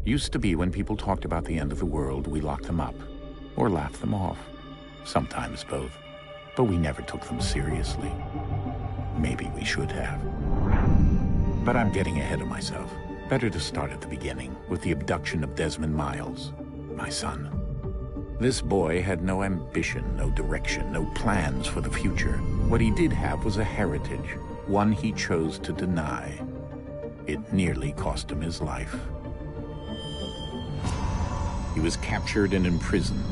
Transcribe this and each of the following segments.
Used to be when people talked about the end of the world, we locked them up, or laughed them off. Sometimes both. But we never took them seriously. Maybe we should have. But I'm getting ahead of myself. Better to start at the beginning, with the abduction of Desmond Miles, my son. This boy had no ambition, no direction, no plans for the future. What he did have was a heritage, one he chose to deny. It nearly cost him his life. He was captured and imprisoned.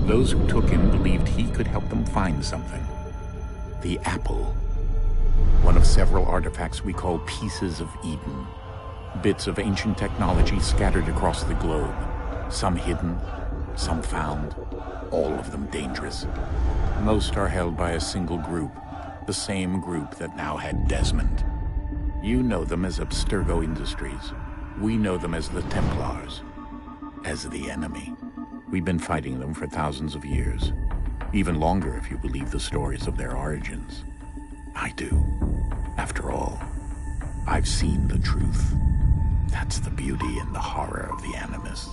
Those who took him believed he could help them find something. The apple. One of several artifacts we call pieces of Eden. Bits of ancient technology scattered across the globe. Some hidden, some found, all of them dangerous. Most are held by a single group, the same group that now had Desmond. You know them as Abstergo Industries. We know them as the Templars. As the enemy. We've been fighting them for thousands of years. Even longer if you believe the stories of their origins. I do. After all, I've seen the truth. That's the beauty and the horror of the Animus.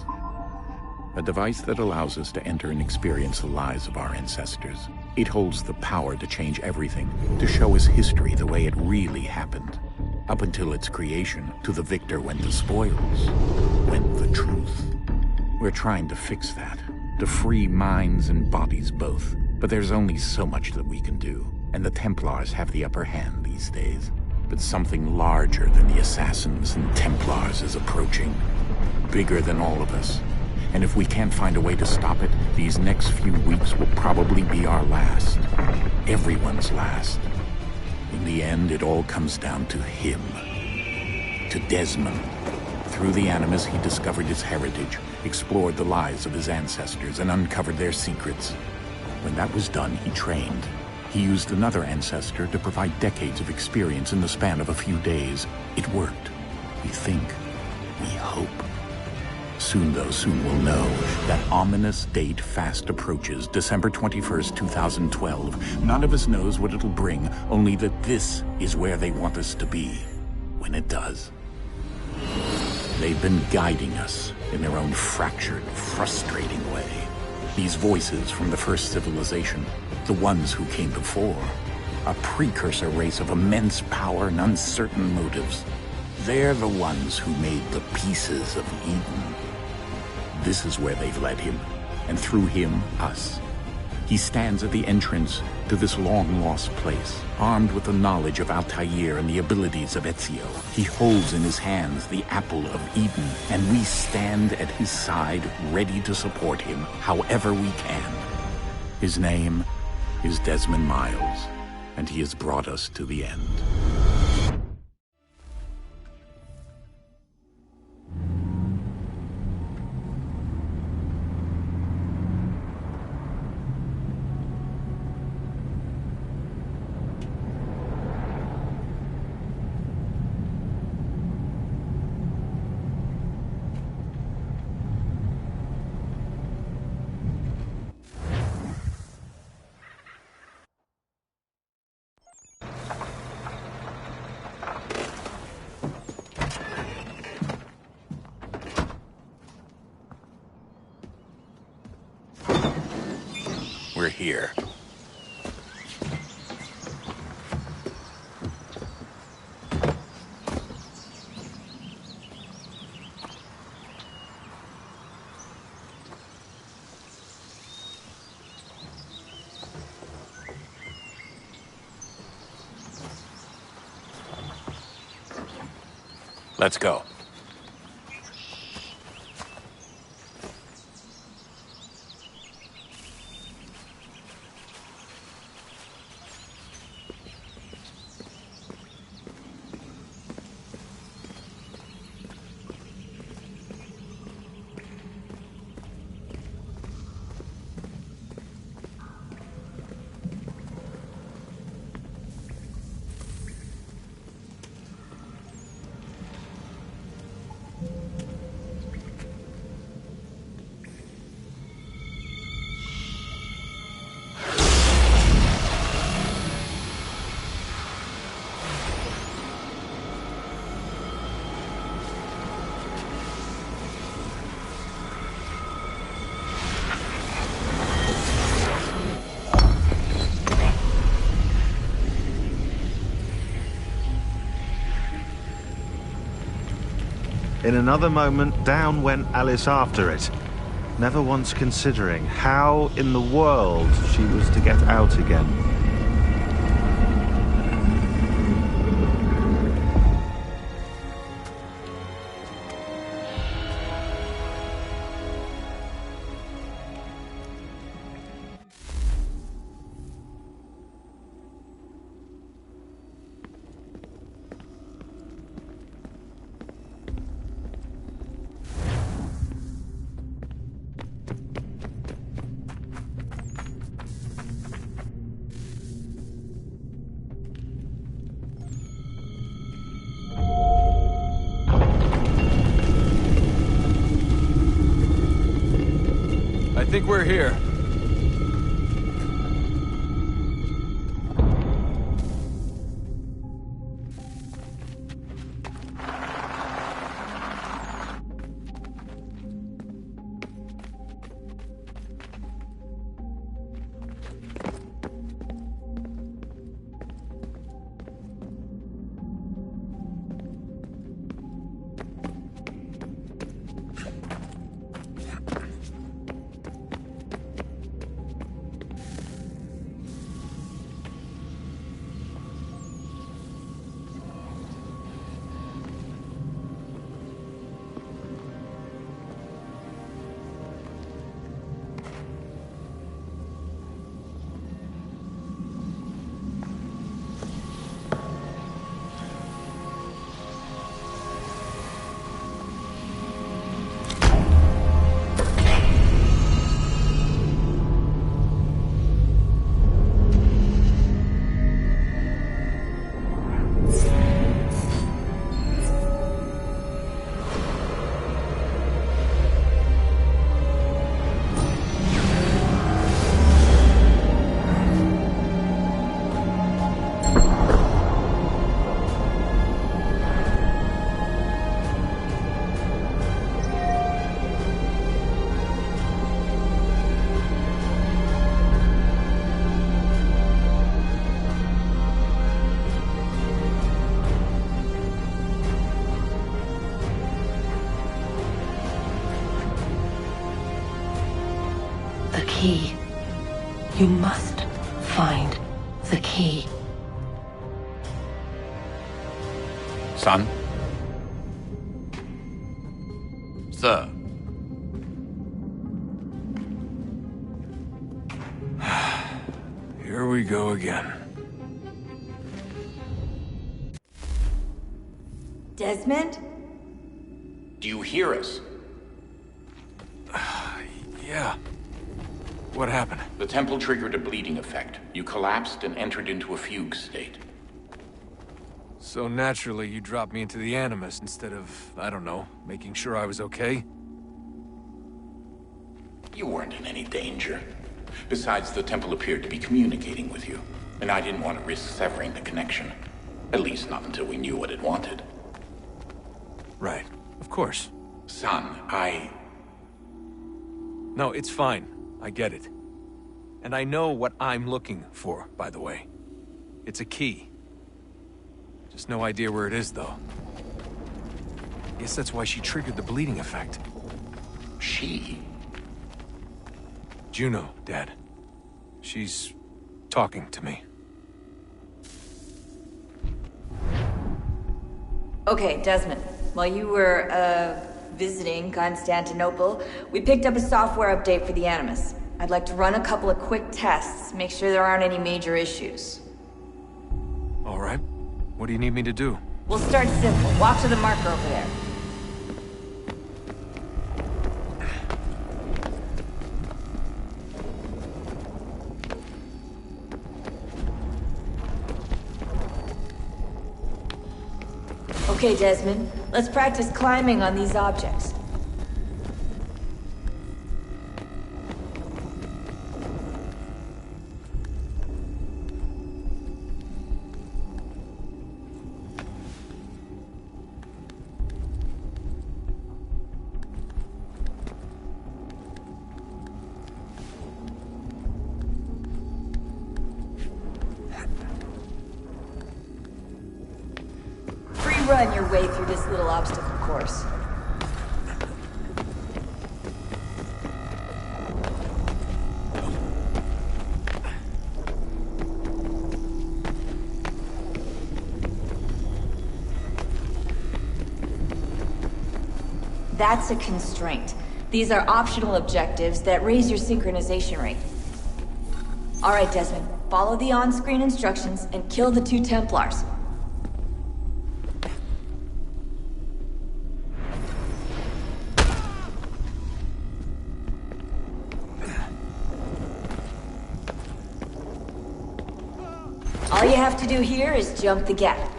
A device that allows us to enter and experience the lives of our ancestors. It holds the power to change everything, to show us history the way it really happened. Up until its creation, to the victor went the spoils, went the truth. We're trying to fix that, to free minds and bodies both. But there's only so much that we can do, and the Templars have the upper hand these days. But something larger than the Assassins and Templars is approaching, bigger than all of us. And if we can't find a way to stop it, these next few weeks will probably be our last. Everyone's last. In the end, it all comes down to him. To Desmond. Through the Animus, he discovered his heritage, explored the lives of his ancestors, and uncovered their secrets. When that was done, he trained. He used another ancestor to provide decades of experience in the span of a few days. It worked. We think. We hope. Soon, though, soon we'll know. That ominous date fast approaches, December 21st, 2012. None of us knows what it'll bring, only that this is where they want us to be. When it does. They've been guiding us in their own fractured, frustrating way. These voices from the first civilization, the ones who came before, a precursor race of immense power and uncertain motives. They're the ones who made the pieces of Eden. This is where they've led him, and through him, us. He stands at the entrance to this long-lost place, armed with the knowledge of Altair and the abilities of Ezio. He holds in his hands the apple of Eden, and we stand at his side, ready to support him however we can. His name is Desmond Miles, and he has brought us to the end. We're here. Let's go. In another moment, down went Alice after it, never once considering how in the world she was to get out again. I think we're here. The key. You must find the key. Son? Sir. Here we go again. Desmond? Do you hear us? Yeah. What happened? The temple triggered a bleeding effect. You collapsed and entered into a fugue state. So naturally, you dropped me into the Animus instead of, I don't know, making sure I was okay? You weren't in any danger. Besides, the temple appeared to be communicating with you, and I didn't want to risk severing the connection. At least not until we knew what it wanted. Right. Of course. Son, No, it's fine. I get it. And I know what I'm looking for, by the way. It's a key. Just no idea where it is, though. Guess that's why she triggered the bleeding effect. She? Juno, Dad. She's talking to me. Okay, Desmond. While you were, visiting Constantinople, we picked up a software update for the Animus. I'd like to run a couple of quick tests, make sure there aren't any major issues. All right. What do you need me to do? We'll start simple. Walk to the marker over there. Okay, Desmond. Let's practice climbing on these objects. Run your way through this little obstacle course. That's a constraint. These are optional objectives that raise your synchronization rate. Alright, Desmond. Follow the on-screen instructions and kill the 2 Templars. All you have to do here is jump the gap.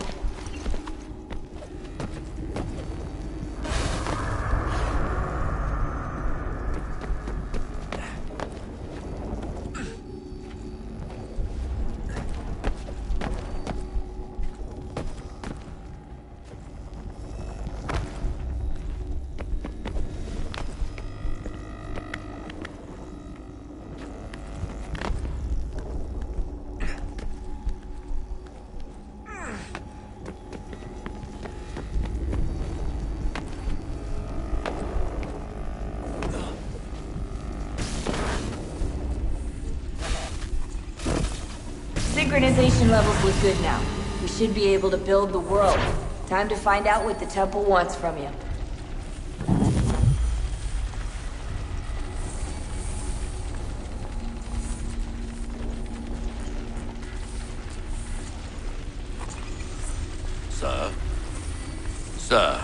Synchronization levels look good now. We should be able to build the world. Time to find out what the temple wants from you. Sir? Sir?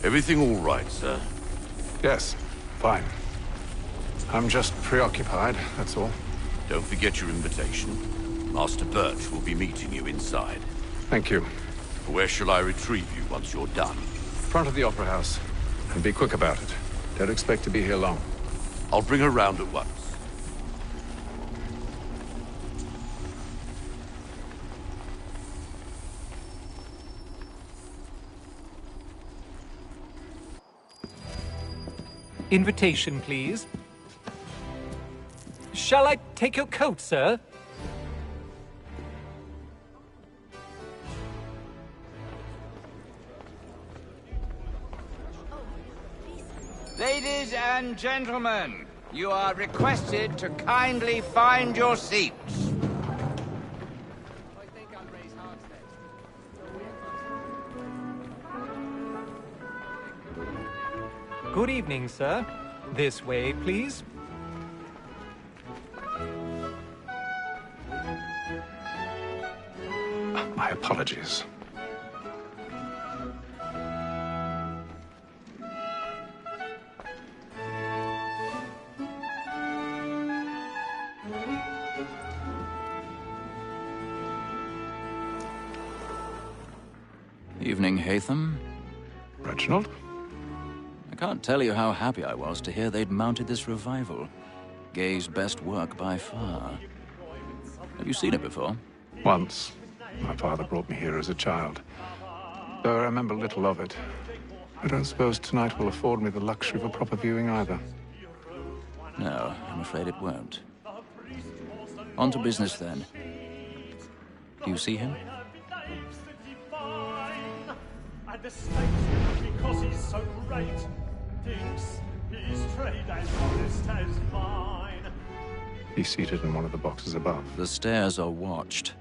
Everything all right, sir? Yes, fine. I'm just preoccupied, that's all. Don't forget your invitation. Master Birch will be meeting you inside. Thank you. Where shall I retrieve you once you're done? Front of the Opera House. And be quick about it. Don't expect to be here long. I'll bring her round at once. Invitation, please. Shall I take your coat, sir? Ladies and gentlemen, you are requested to kindly find your seats. Good evening, sir. This way, please. My apologies. Evening, Haythem. Reginald? I can't tell you how happy I was to hear they'd mounted this revival. Gay's best work by far. Have you seen it before? Once. My father brought me here as a child. Though I remember little of it. I don't suppose tonight will afford me the luxury of a proper viewing either. No, I'm afraid it won't. On to business, then. Do you see him? Because he's so great, thinks his trade as honest as mine. He's seated in one of the boxes above. The stairs are watched.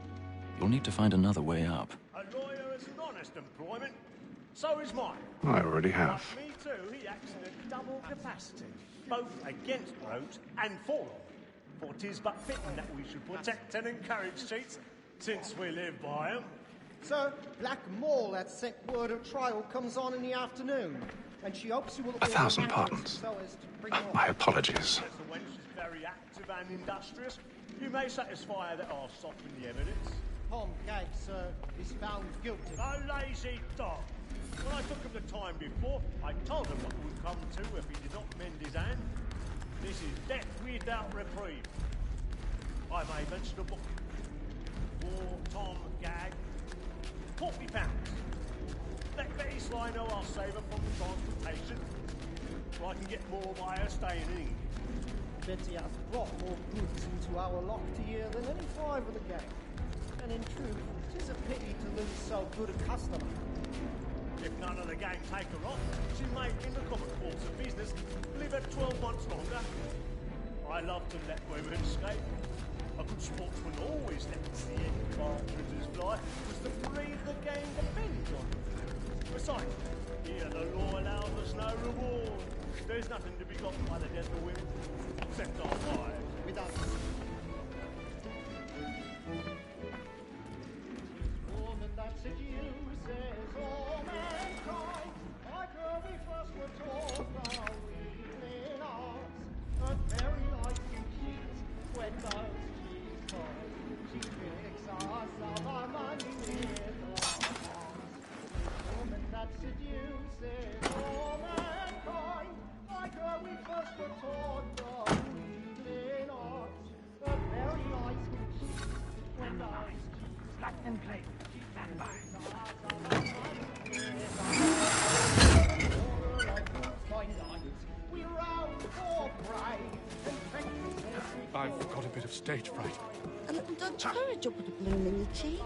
You'll need to find another way up. A lawyer is an honest employment, so is mine. I already have. But me too, he acts in a double capacity, both against rogues and for them. For 'tis but fitting that we should protect and encourage cheats, since we live by 'em. Sir, Black Mall had sent word of trial comes on in the afternoon, and she hopes you will... 1,000 pardons. My apologies. As the wench is very active and industrious, you may satisfy her that I'll soften the evidence. Tom Gag, sir, is found guilty. A lazy dog. When I took him the time before, I told him what would come to if he did not mend his hand. This is death without reprieve. I may mention a book. For Tom Gag. £40. Let Betty Sly know I'll save her from the transportation, so I can get more by her staying in. Betty has brought more goods into our locked here than any five of the gang. And in truth, 'tis a pity to lose so good a customer. If none of the gang take her off, she may, in the common course of business, live her 12 months longer. I love to let women escape. A good sportsman always lets the end partridges fly, because the breed the game depends on. Besides, Here the law allows us no reward. There's nothing to be got by the death of women, except our wives. We don't. Woman that seduces all mankind, like her we first were taught our evening arts, and very like to cheat when those cheats fall. She picks us of our money with her arms. Woman that seduces all mankind, like her we first were taught our evening arts, and very like to cheat when those cheats Lock and play. Stand by. I've got a bit of stage fright. A little Dutch courage will put a bloom in your cheek.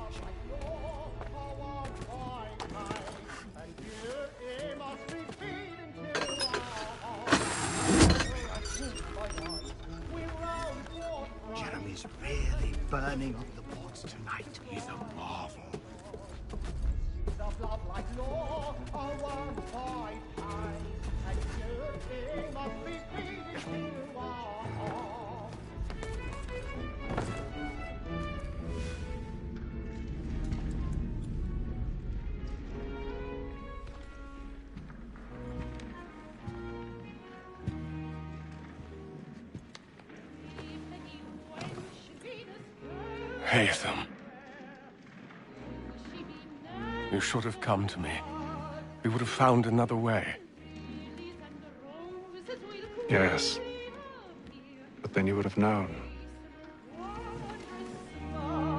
Jeremy's really burning up the boards tonight. He's a marvel. Haythem. You should have come to me. We would have found another way. Yes. But then you would have known.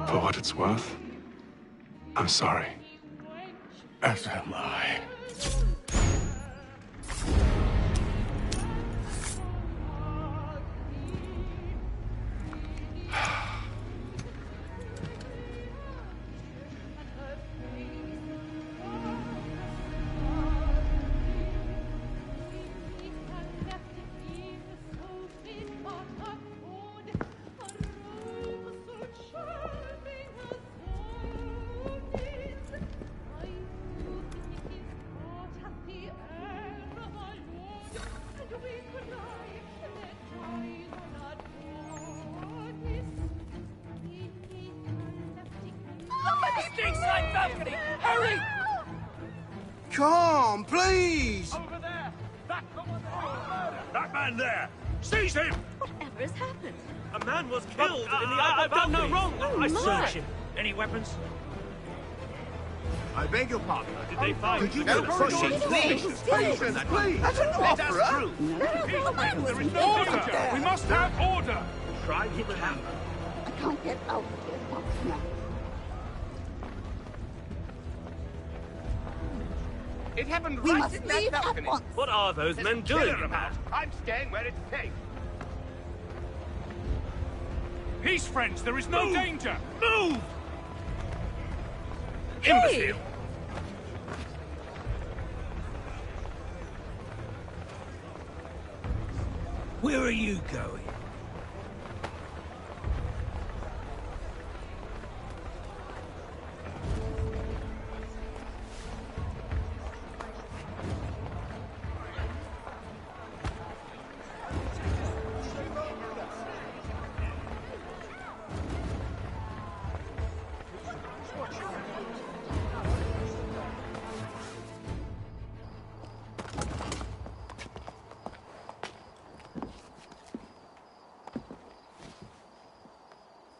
For what it's worth, I'm sorry. As am I. Hurry! Come, please! Over there! That man there! Seize him! Whatever has happened? A man was killed in the I've done no wrong. I my. searched him. Any weapons? I beg your pardon. Did they find? Could you no pushing, please? Patience, please! That's an opera! There is no order! We must have order! Try him out. I can't get out of here once now. It happened We right must in that leave at balcony. once. What are those men doing? I'm staying where it's safe. Peace, friends! There is no danger! Move! Imbecile! Where are you going?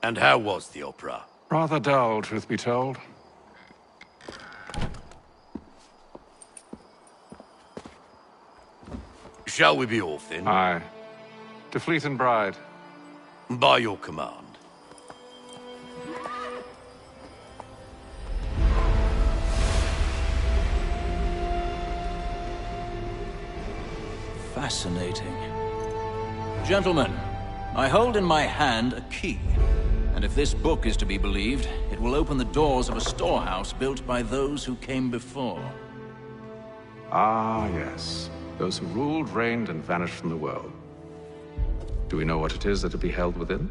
And how was the opera? Rather dull, truth be told. Shall we be off then? Aye. To Fleet and Bride. By your command. Fascinating. Gentlemen, I hold in my hand a key. And if this book is to be believed, it will open the doors of a storehouse built by those who came before. Ah, yes. Those who ruled, reigned, and vanished from the world. Do we know what it is that will be held within?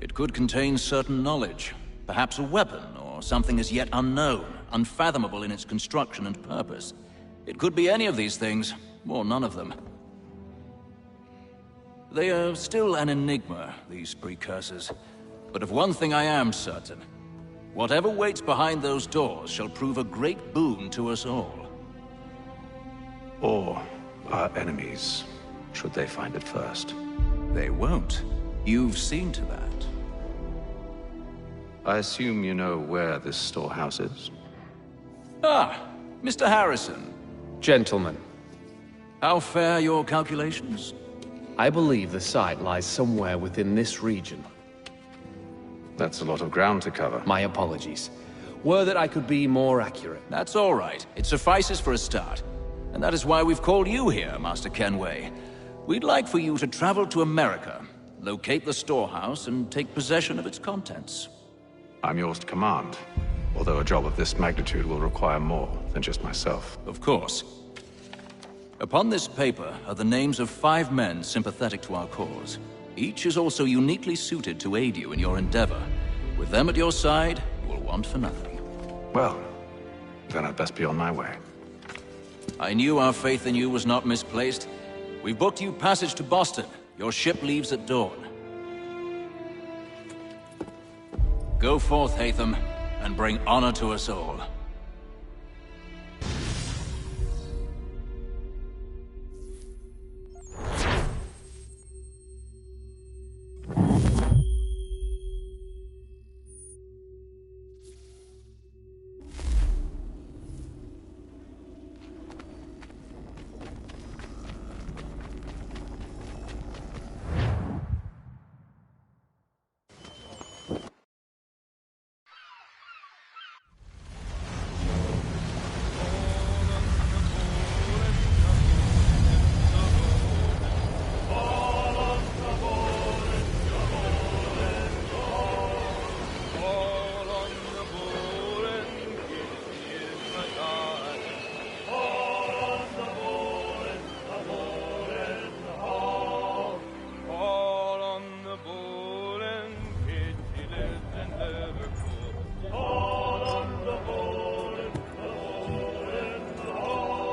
It could contain certain knowledge. Perhaps a weapon, or something as yet unknown, unfathomable in its construction and purpose. It could be any of these things, or none of them. They are still an enigma, these precursors. But of one thing I am certain. Whatever waits behind those doors shall prove a great boon to us all. Or our enemies, should they find it first. They won't. You've seen to that. I assume you know where this storehouse is? Ah, Mr. Harrison. Gentlemen. How fare your calculations? I believe the site lies somewhere within this region. That's a lot of ground to cover. My apologies. Were that I could be more accurate. That's all right. It suffices for a start. And that is why we've called you here, Master Kennway. We'd like for you to travel to America, locate the storehouse, and take possession of its contents. I'm yours to command, although a job of this magnitude will require more than just myself. Of course. Upon this paper are the names of 5 men sympathetic to our cause. Each is also uniquely suited to aid you in your endeavor. With them at your side, you will want for nothing. Well, then I'd best be on my way. I knew our faith in you was not misplaced. We've booked you passage to Boston. Your ship leaves at dawn. Go forth, Haythem, and bring honor to us all.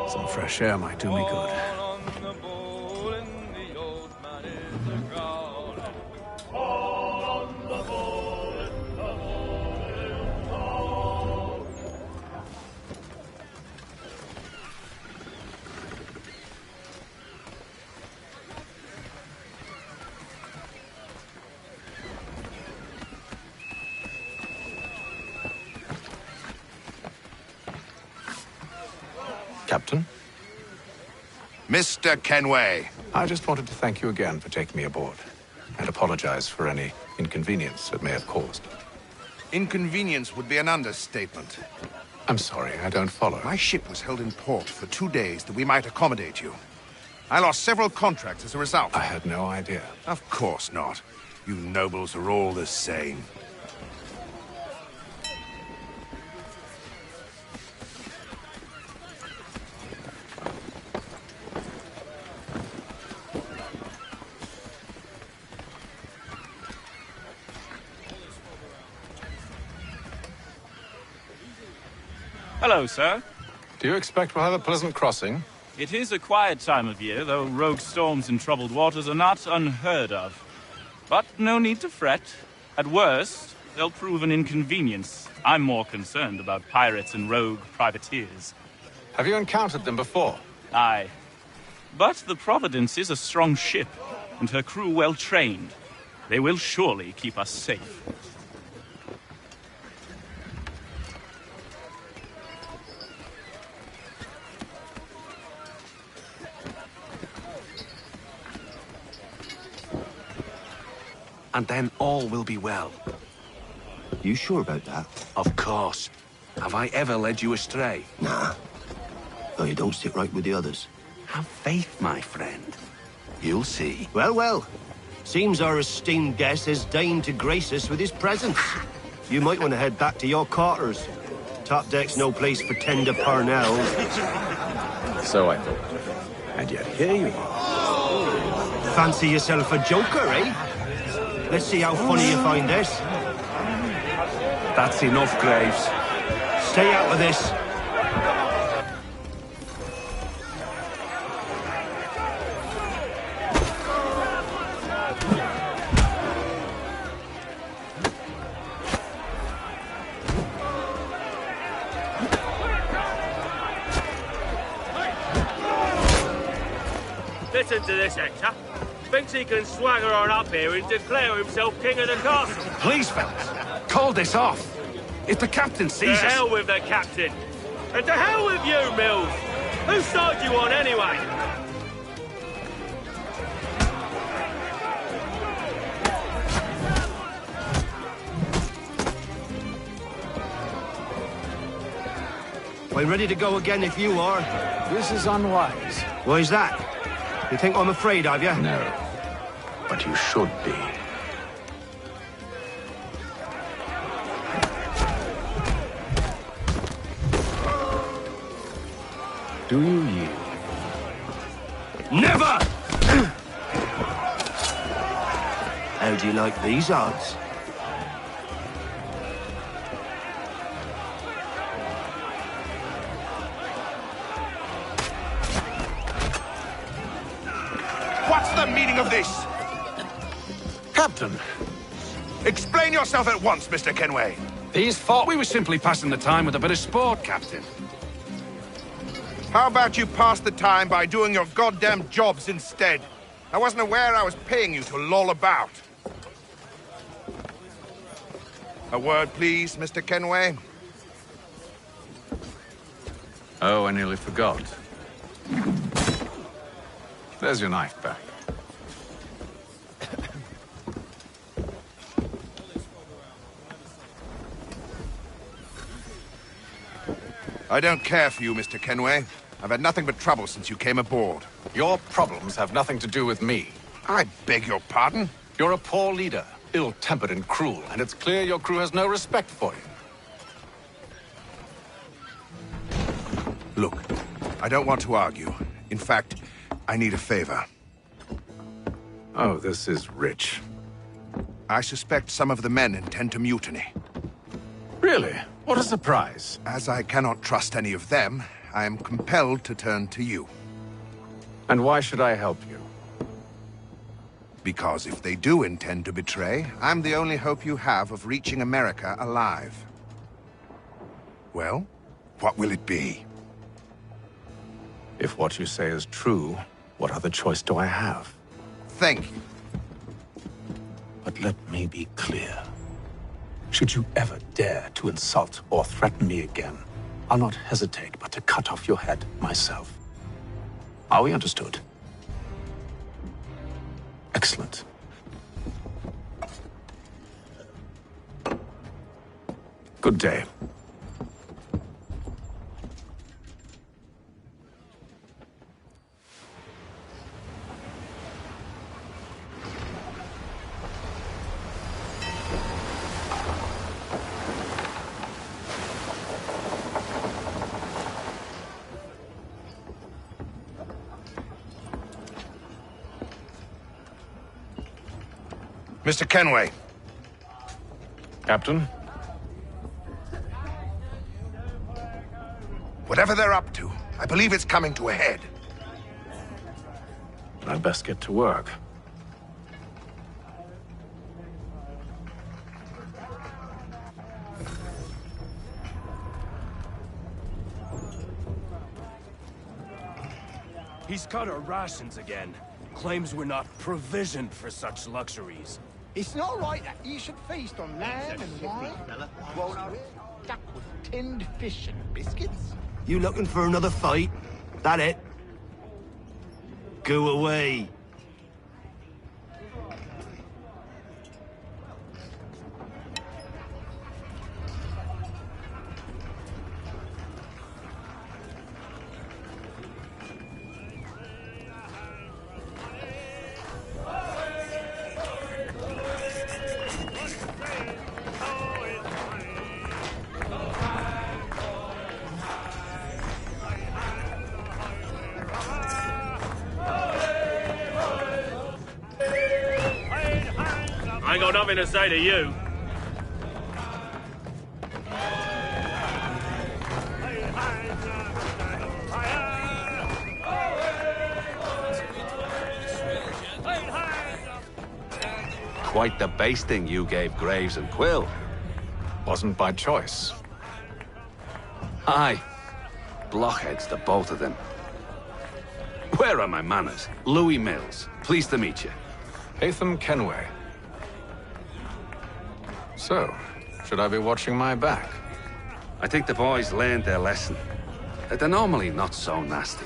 Some fresh air might do me good. Captain? Mr. Kennway. I just wanted to thank you again for taking me aboard, and apologize for any inconvenience it may have caused. Inconvenience would be an understatement. I'm sorry, I don't follow. My ship was held in port for 2 days that we might accommodate you. I lost several contracts as a result. I had no idea. Of course not. You nobles are all the same. Hello, sir. Do you expect we'll have a pleasant crossing? It is a quiet time of year, though rogue storms in troubled waters are not unheard of. But no need to fret. At worst, they'll prove an inconvenience. I'm more concerned about pirates and rogue privateers. Have you encountered them before? Aye. But the Providence is a strong ship, and her crew well trained. They will surely keep us safe. And then all will be well. You sure about that? Of course. Have I ever led you astray? Nah. Though you don't sit right with the others. Have faith, my friend. You'll see. Well, well. Seems our esteemed guest has deigned to grace us with his presence. You might want to head back to your quarters. Top deck's no place for tender parnells. So I thought. And yet here you are. Fancy yourself a joker, eh? Let's see how funny you find this. That's enough, Graves. Stay out of this. Listen to this, Hector. Thinks he can swagger on up here and declare himself king of the castle. Please, fellas, call this off. If the captain sees us... To hell with the captain. And to hell with you, Mills. Whose side you on, anyway? We're ready to go again if you are. This is unwise. Why's that? You think I'm afraid of you? No, but you should be. Do you yield? Never! How do you like these odds? What's the meaning of this? Captain, Explain yourself at once, Mr. Kennway. these thought we were simply passing the time with a bit of sport, Captain. How about you pass the time by doing your goddamn jobs instead? I wasn't aware I was paying you to loll about. A word, please, Mr. Kennway. Oh, I nearly forgot. There's your knife back. I don't care for you, Mr. Kennway. I've had nothing but trouble since you came aboard. Your problems have nothing to do with me. I beg your pardon? You're a poor leader, ill-tempered and cruel, and it's clear your crew has no respect for you. Look, I don't want to argue. In fact, I need a favor. Oh, this is rich. I suspect some of the men intend to mutiny. Really? What a surprise. As I cannot trust any of them, I am compelled to turn to you. And why should I help you? Because if they do intend to betray, I'm the only hope you have of reaching America alive. Well, what will it be? If what you say is true, what other choice do I have? Thank you. But let me be clear. Should you ever dare to insult or threaten me again, I'll not hesitate but to cut off your head myself. Are we understood? Excellent. Good day. Mr. Kennway. Captain? Whatever they're up to, I believe it's coming to a head. I'd best get to work. He's cut our rations again. Claims we're not provisioned for such luxuries. It's not right that you should feast on lamb and wine. Well, duck with tinned fish and biscuits. You looking for another fight? That it? Go away. I ain't got nothing to say to you. Quite the basting you gave Graves and Quill. Wasn't by choice. Aye. Blockheads, the both of them. Where are my manners? Louis Mills. Pleased to meet you. Haythem Kennway. So, should I be watching my back? I think the boys learned their lesson. They're normally not so nasty.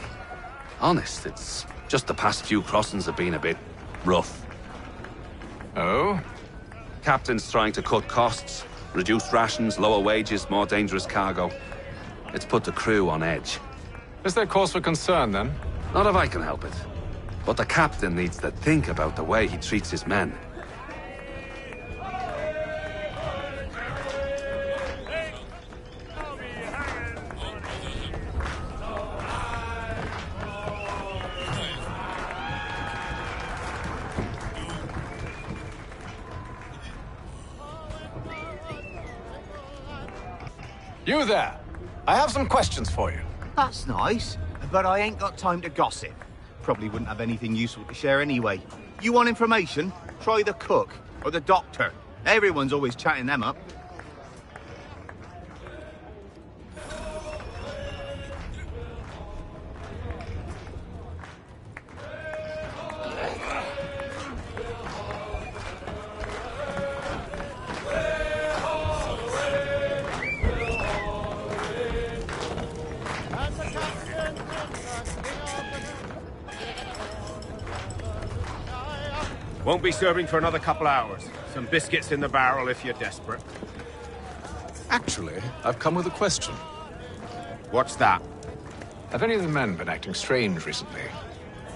Honest, it's just the past few crossings have been a bit rough. Oh? Captain's trying to cut costs. Reduced rations, lower wages, more dangerous cargo. It's put the crew on edge. Is there cause for concern, then? Not if I can help it. But the captain needs to think about the way he treats his men. You there! I have some questions for you. That's nice, but I ain't got time to gossip. Probably wouldn't have anything useful to share anyway. You want information? Try the cook or the doctor. Everyone's always chatting them up. Won't be serving for another couple hours. Some biscuits in the barrel if you're desperate. Actually, I've come with a question. What's that? Have any of the men been acting strange recently?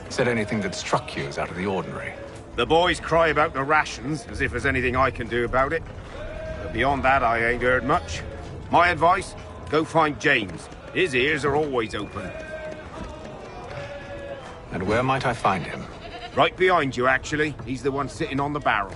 Said anything that struck you as out of the ordinary? The boys cry about the rations, as if there's anything I can do about it. But beyond that, I ain't heard much. My advice? Go find James. His ears are always open. And where might I find him? Right behind you, actually. He's the one sitting on the barrel.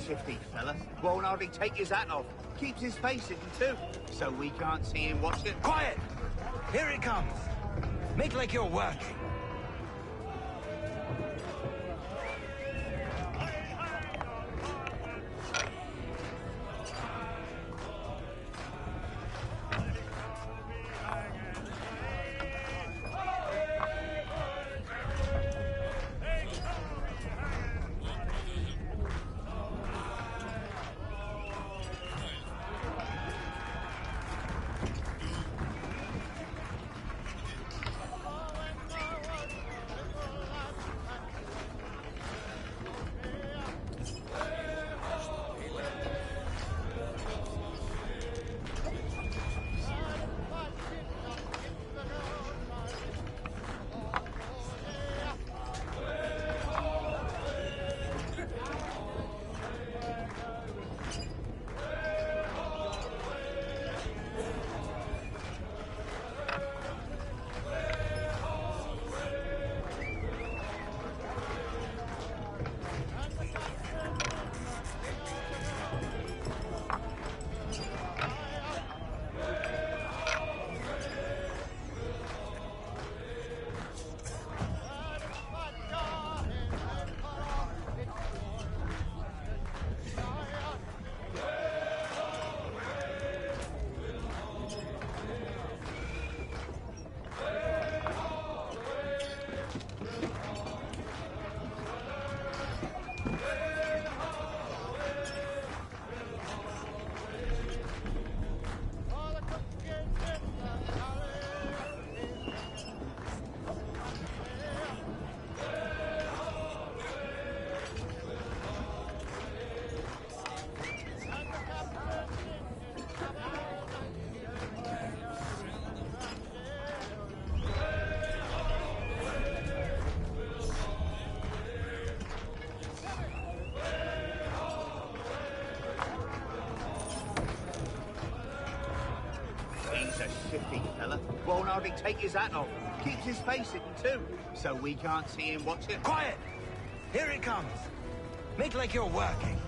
Shifty fella. Won't hardly take his hat off. Keeps his face hidden too, so we can't see him watching. Quiet! Here it comes. Make like you're working. hardly take his hat off. Keeps his face hidden too, so we can't see him watching. Quiet! Here it comes. Make like you're working.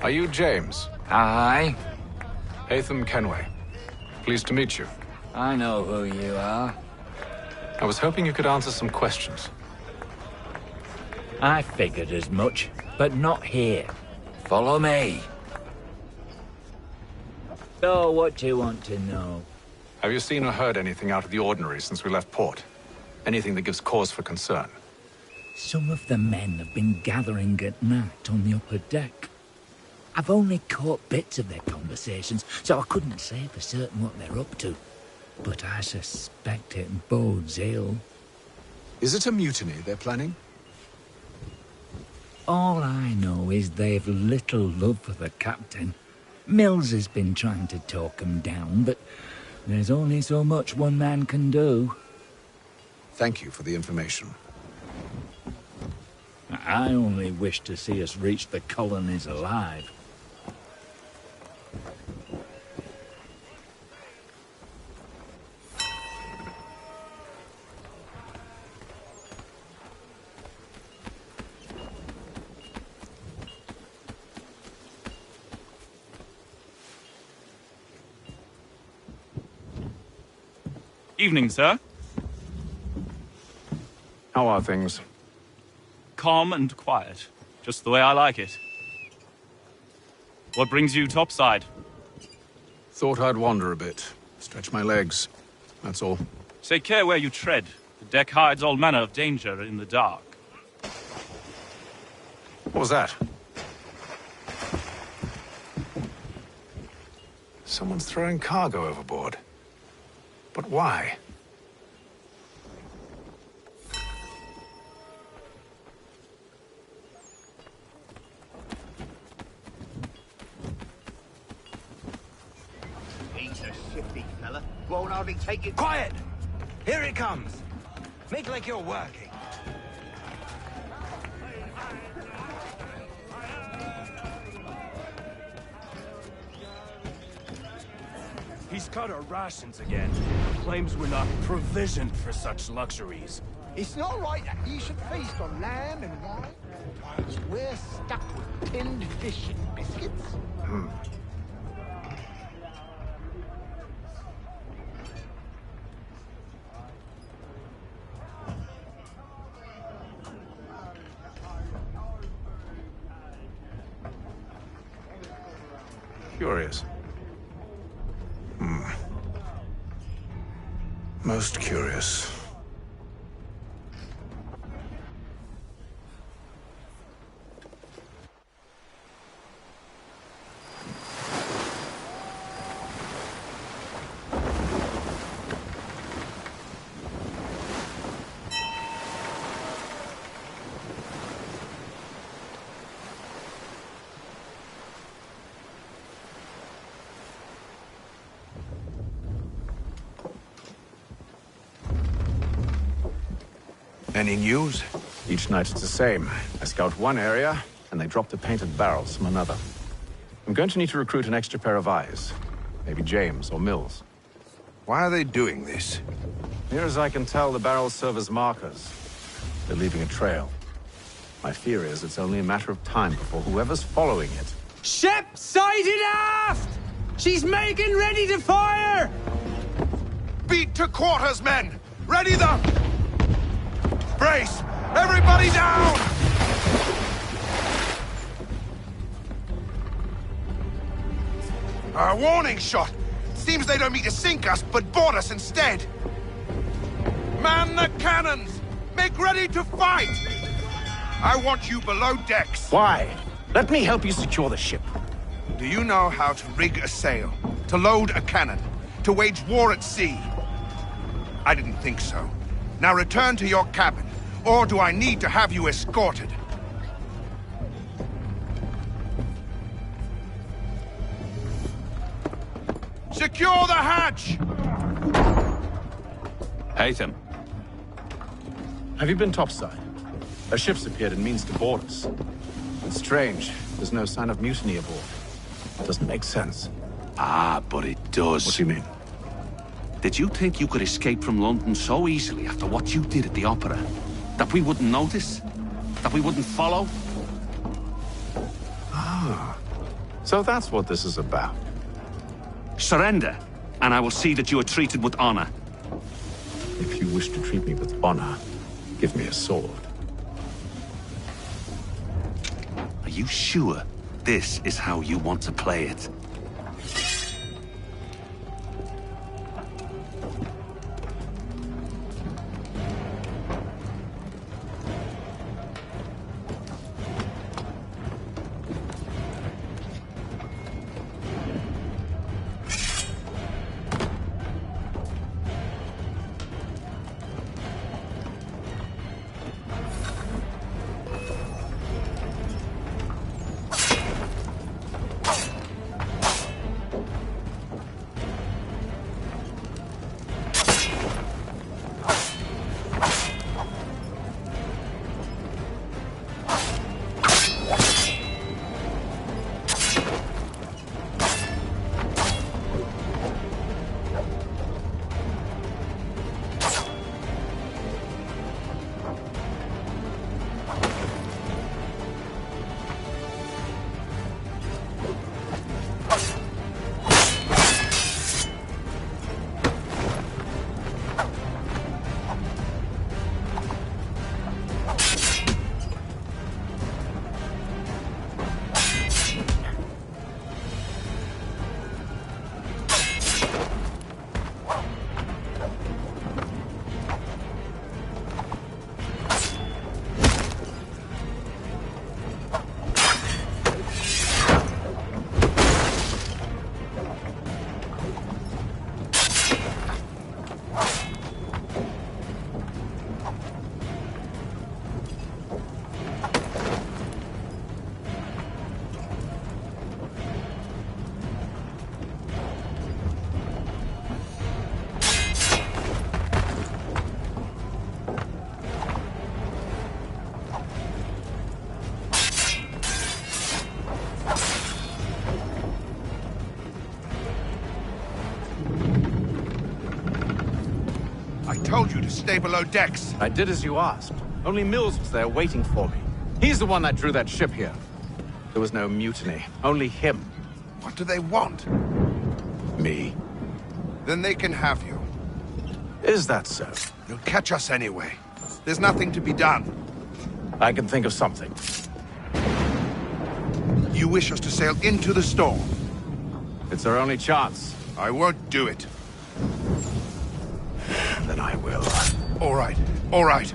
Are you James? Aye. Haythem Kennway. Pleased to meet you. I know who you are. I was hoping you could answer some questions. I figured as much, but not here. Follow me. So, what do you want to know? Have you seen or heard anything out of the ordinary since we left port? Anything that gives cause for concern? Some of the men have been gathering at night on the upper deck. I've only caught bits of their conversations, so I couldn't say for certain what they're up to. But I suspect it bodes ill. Is it a mutiny they're planning? All I know is they've little love for the captain. Mills has been trying to talk him down, but there's only so much one man can do. Thank you for the information. I only wish to see us reach the colonies alive. Evening, sir. How are things? Calm and quiet. Just the way I like it. What brings you topside? Thought I'd wander a bit. Stretch my legs. That's all. Take care where you tread. The deck hides all manner of danger in the dark. What was that? Someone's throwing cargo overboard. But why? He's a shifty fella. Won't hardly take it. Quiet! Here it comes. Make like you're working. He's cut our rations again. Claims we're not provisioned for such luxuries. It's not right that you should feast on lamb and wine, whilst we're stuck with tinned fish and biscuits. Curious. Most curious. Any news? Each night it's the same. I scout one area, and they drop the painted barrels from another. I'm going to need to recruit an extra pair of eyes. Maybe James or Mills. Why are they doing this? Near as I can tell, the barrels serve as markers. They're leaving a trail. My fear is it's only a matter of time before whoever's following it... Ship sighted aft! She's making ready to fire! Beat to quarters, men! Ready them! Brace! Everybody down! A warning shot! Seems they don't mean to sink us, but board us instead! Man the cannons! Make ready to fight! I want you below decks. Why? Let me help you secure the ship. Do you know how to rig a sail? To load a cannon? To wage war at sea? I didn't think so. Now return to your cabin, or do I need to have you escorted? Secure the hatch! Haythem. Have you been topside? A ship's appeared and means to board us. It's strange. There's no sign of mutiny aboard. It doesn't make sense. Ah, but it does. What do you mean? Did you think you could escape from London so easily after what you did at the Opera? That we wouldn't notice? That we wouldn't follow? Ah. So that's what this is about. Surrender, and I will see that you are treated with honor. If you wish to treat me with honor, give me a sword. Are you sure this is how you want to play it? Told you to stay below decks. I did as you asked. Only Mills was there waiting for me. He's the one that drew that ship here. There was no mutiny, only him. What do they want? Me. Then they can have you. Is that so? You'll catch us anyway. There's nothing to be done. I can think of something. You wish us to sail into the storm? It's our only chance. I won't do it. Then I will. All right, all right.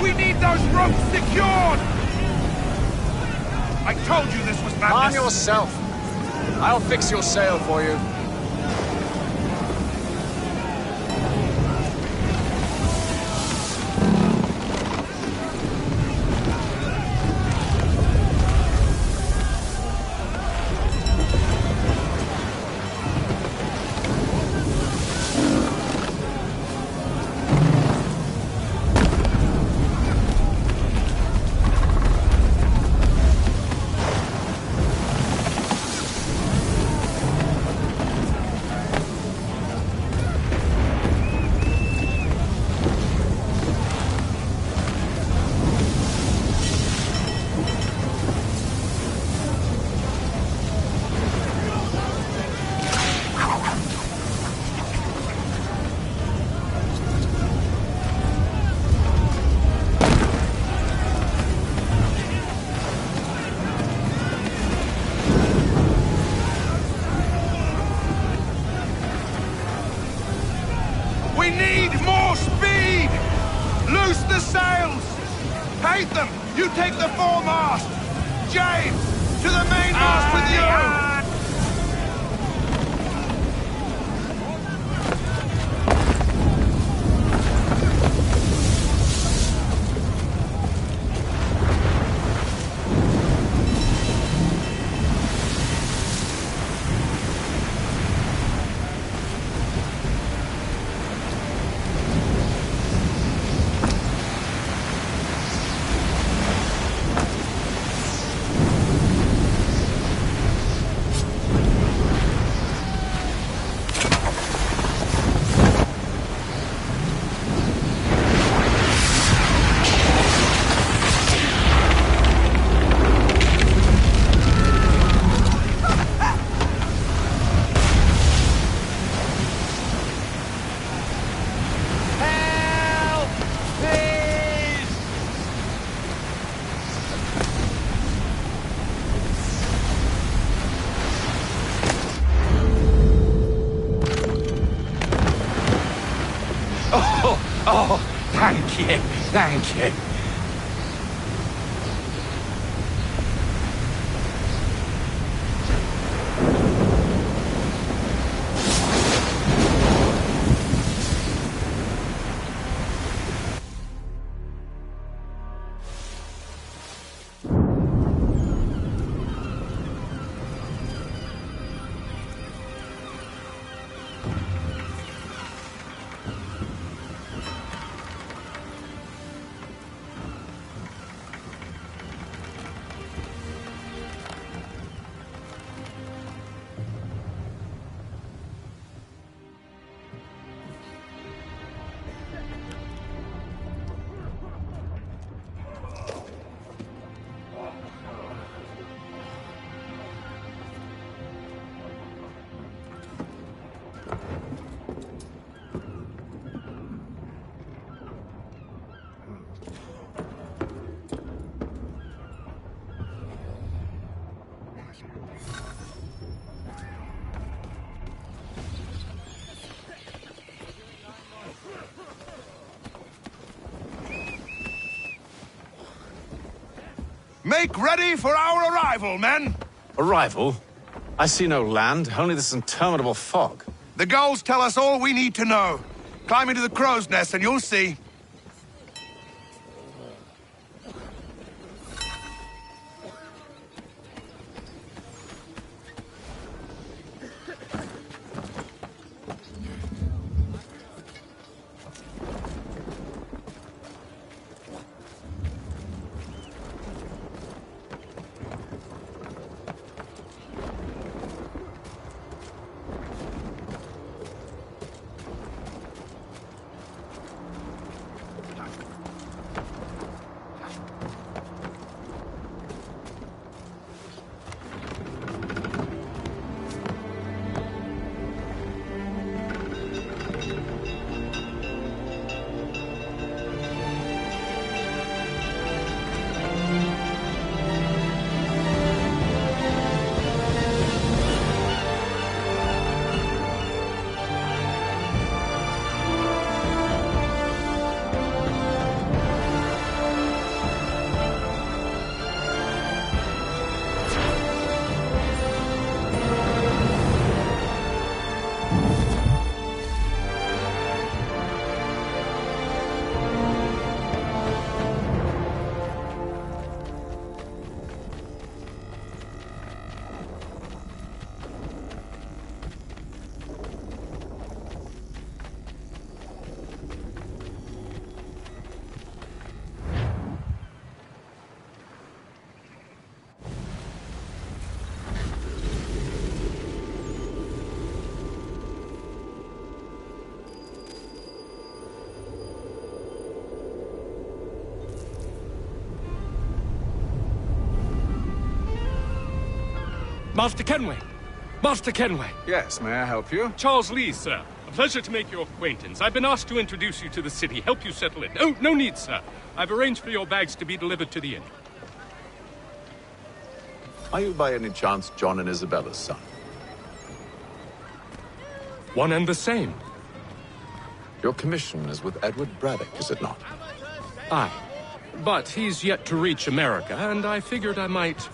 We need those ropes secured! I told you this was madness! Calm yourself. I'll fix your sail for you. We need more speed! Loose the sails! Haythem, you take the foremast! James, to the mainmast with you! Thank you, thank you. Make ready for our arrival, men! Arrival? I see no land, only this interminable fog. The gulls tell us all we need to know. Climb into the crow's nest and you'll see. Master Kennway! Master Kennway! Yes, may I help you? Charles Lee, sir. A pleasure to make your acquaintance. I've been asked to introduce you to the city, help you settle in. Oh, no need, sir. I've arranged for your bags to be delivered to the inn. Are you by any chance John and Isabella's son? One and the same. Your commission is with Edward Braddock, is it not? Aye. But he's yet to reach America, and I figured I might...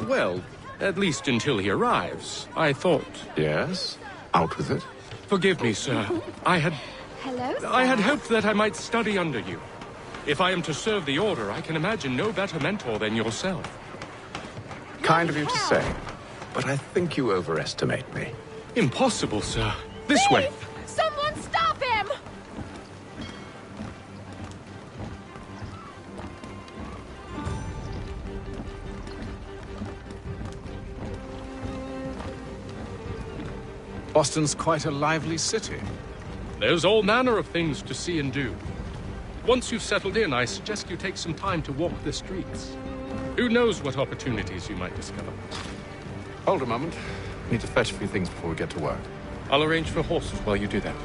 Well, at least until he arrives, I thought. Yes? Out with it. Forgive me, sir. Hello, sir. I had hoped that I might study under you. If I am to serve the Order, I can imagine no better mentor than yourself. Kind of you to say, but I think you overestimate me. Impossible, sir. This way. Someone stop him! Boston's quite a lively city. There's all manner of things to see and do. Once you've settled in, I suggest you take some time to walk the streets. Who knows what opportunities you might discover. Hold a moment. Need to fetch a few things before we get to work. I'll arrange for horses while you do that.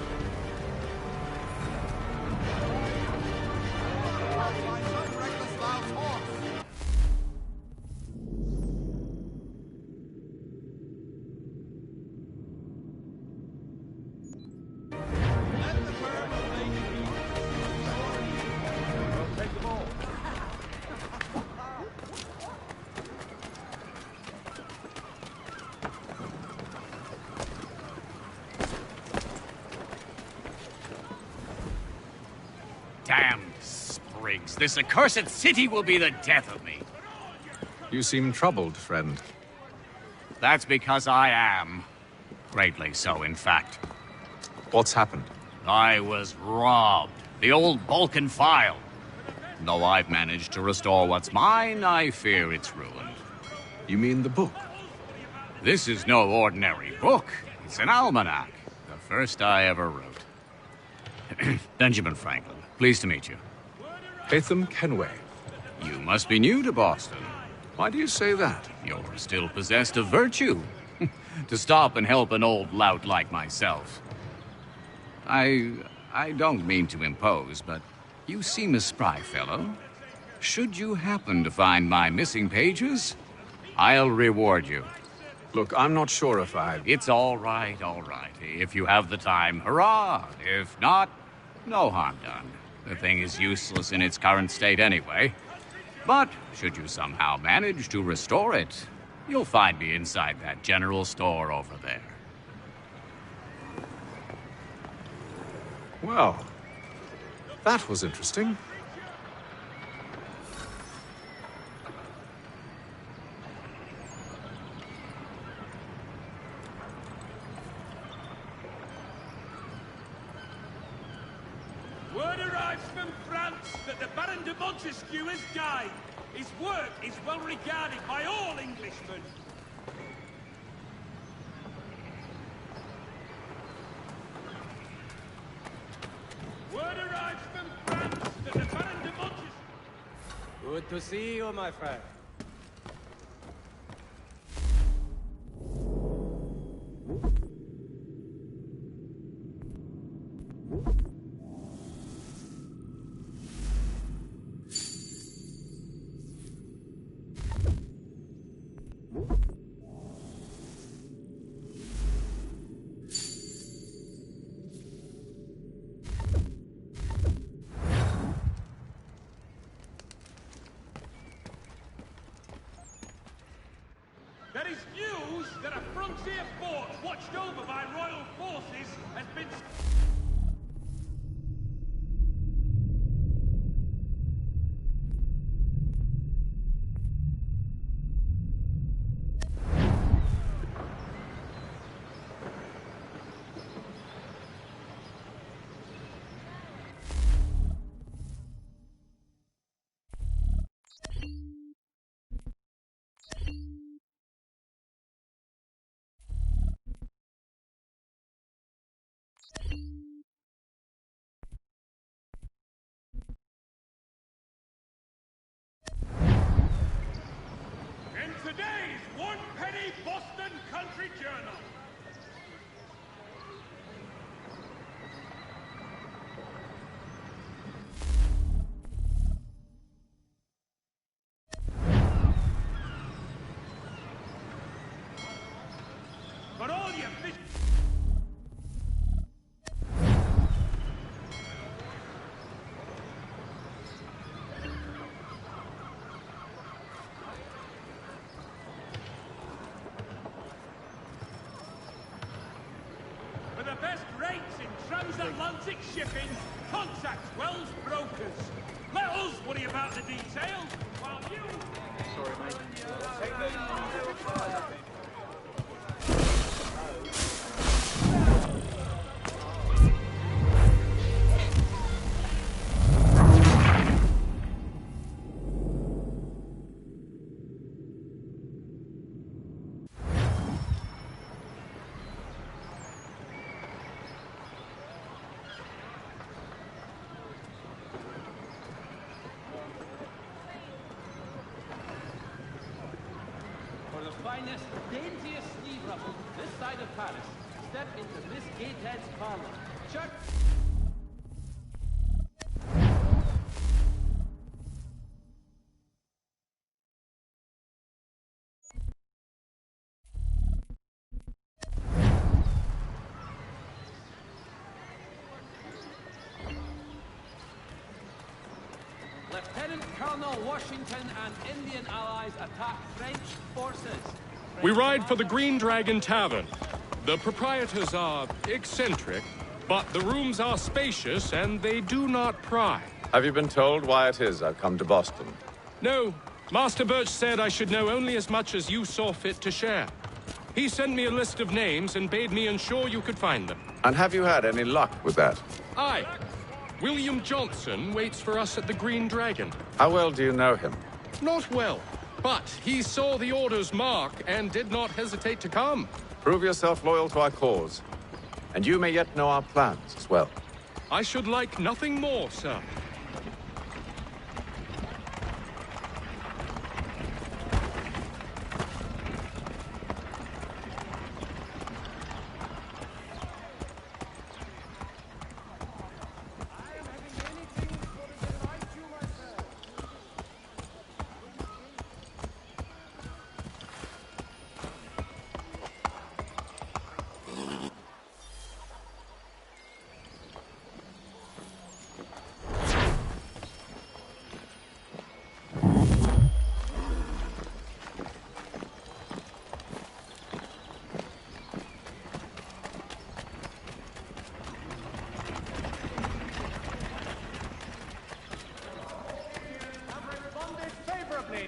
Damned sprigs. This accursed city will be the death of me. You seem troubled, friend. That's because I am. Greatly so, in fact. What's happened? I was robbed. The old Balkan file. Though I've managed to restore what's mine, I fear it's ruined. You mean the book? This is no ordinary book. It's an almanac. The first I ever wrote. Benjamin Franklin, pleased to meet you. Haythem Kennway. You must be new to Boston. Why do you say that? You're still possessed of virtue. To stop and help an old lout like myself. I don't mean to impose, but you seem a spry fellow. Should you happen to find my missing pages, I'll reward you. Look, I'm not sure if I... It's all right, all right. If you have the time, hurrah! If not, no harm done. The thing is useless in its current state anyway. But should you somehow manage to restore it, you'll find me inside that general store over there. Well, that was interesting. Word arrives from France that the Baron de Montesquieu has died. His work is well regarded by all Englishmen. Word arrives from France that the Baron de Montesquieu... Good to see you, my friend. There is news that a frontier fort watched over by royal forces has been... In today's one-penny Boston Country Journal. For all your fish... For the best rates in transatlantic shipping, contact Wells Brokers. Let us worry about the details, while you... Sorry, mate. For the finest, daintiest sleeve ruffle this side of Paris, step into Miss Gatehead's parlor. Chuck! Lieutenant Colonel Washington and Indian allies attack French forces. We ride for the Green Dragon Tavern. The proprietors are eccentric, but the rooms are spacious and they do not pry. Have you been told why it is I've come to Boston? No. Master Birch said I should know only as much as you saw fit to share. He sent me a list of names and bade me ensure you could find them. And have you had any luck with that? Aye. William Johnson waits for us at the Green Dragon. How well do you know him? Not well, but he saw the order's mark and did not hesitate to come. Prove yourself loyal to our cause, and you may yet know our plans as well. I should like nothing more, sir.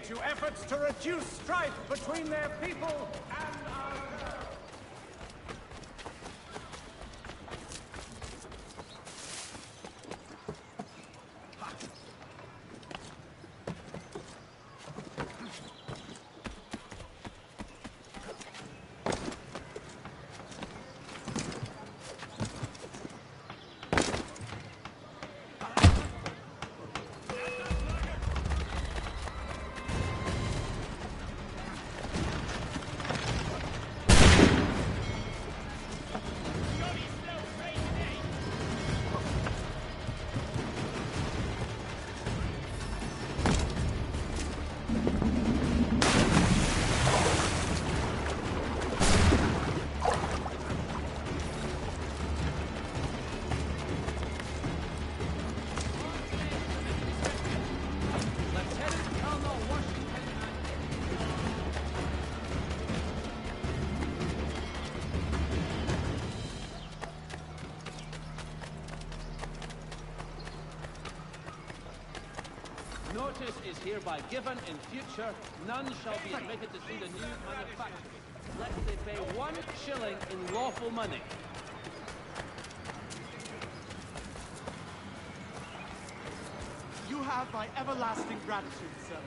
To efforts to reduce strife between their people and our... Notice is hereby given. In future, none shall be admitted to see the new manufacture, lest they pay 1 shilling in lawful money. You have my everlasting gratitude, sir.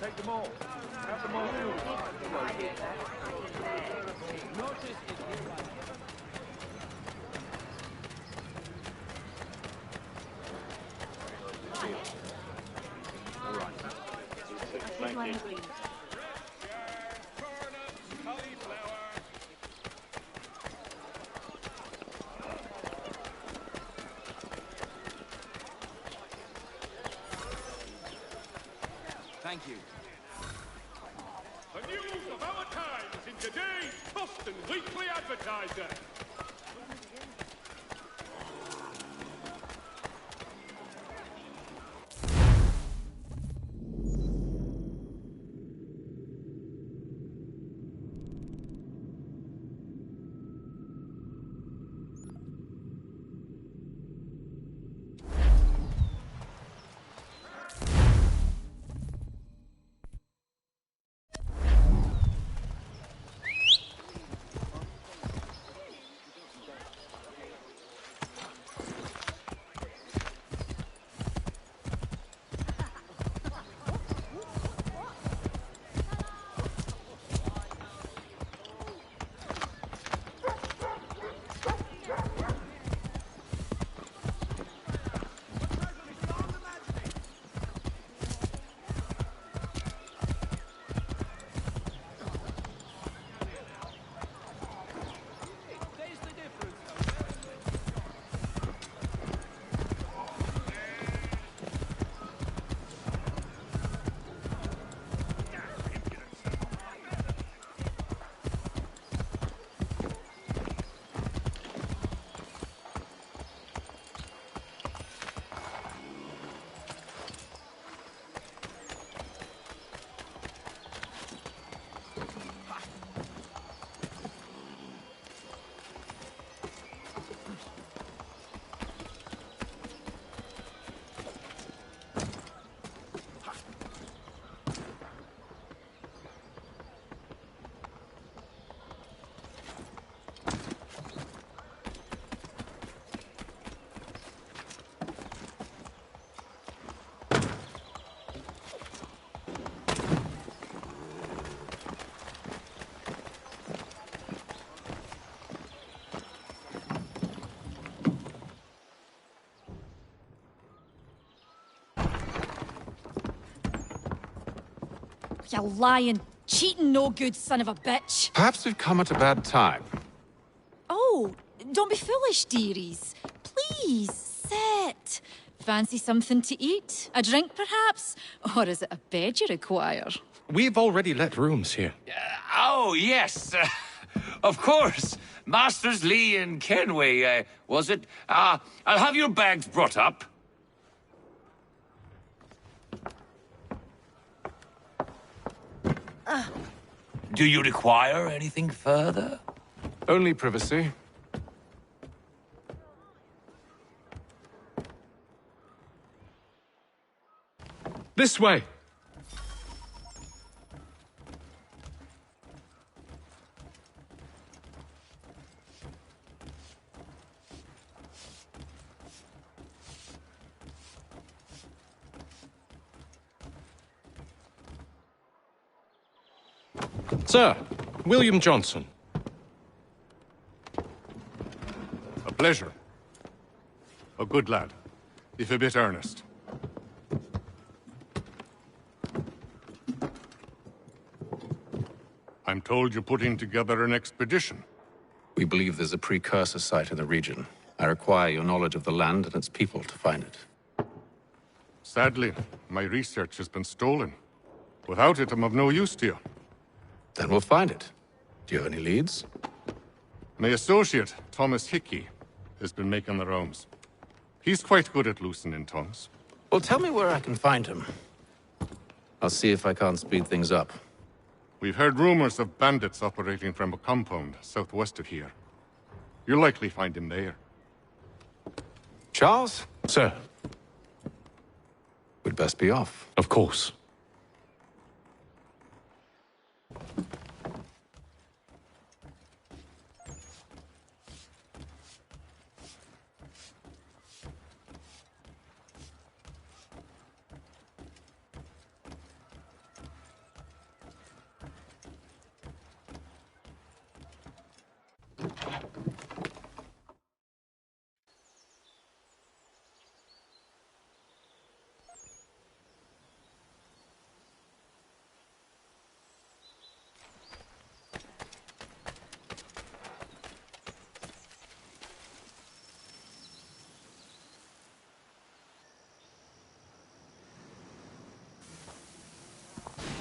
Take them all. Have them all. Notice is hereby Thank you. The news of our times in today's Boston Weekly Advertiser. You lying, cheating, no good son of a bitch. Perhaps we've come at a bad time. Oh, don't be foolish, dearies. Please, sit. Fancy something to eat? A drink, perhaps? Or is it a bed you require? We've already let rooms here. Oh, yes. Of course. Masters Lee and Kennway, was it? I'll have your bags brought up. Do you require anything further? Only privacy. This way! Sir, William Johnson. A pleasure. A good lad, if a bit earnest. I'm told you're putting together an expedition. We believe there's a precursor site in the region. I require your knowledge of the land and its people to find it. Sadly, my research has been stolen. Without it, I'm of no use to you. Then we'll find it. Do you have any leads? My associate, Thomas Hickey, has been making the rounds. He's quite good at loosening tongues. Well, tell me where I can find him. I'll see if I can't speed things up. We've heard rumors of bandits operating from a compound southwest of here. You'll likely find him there. Charles? Sir. We'd best be off. Of course.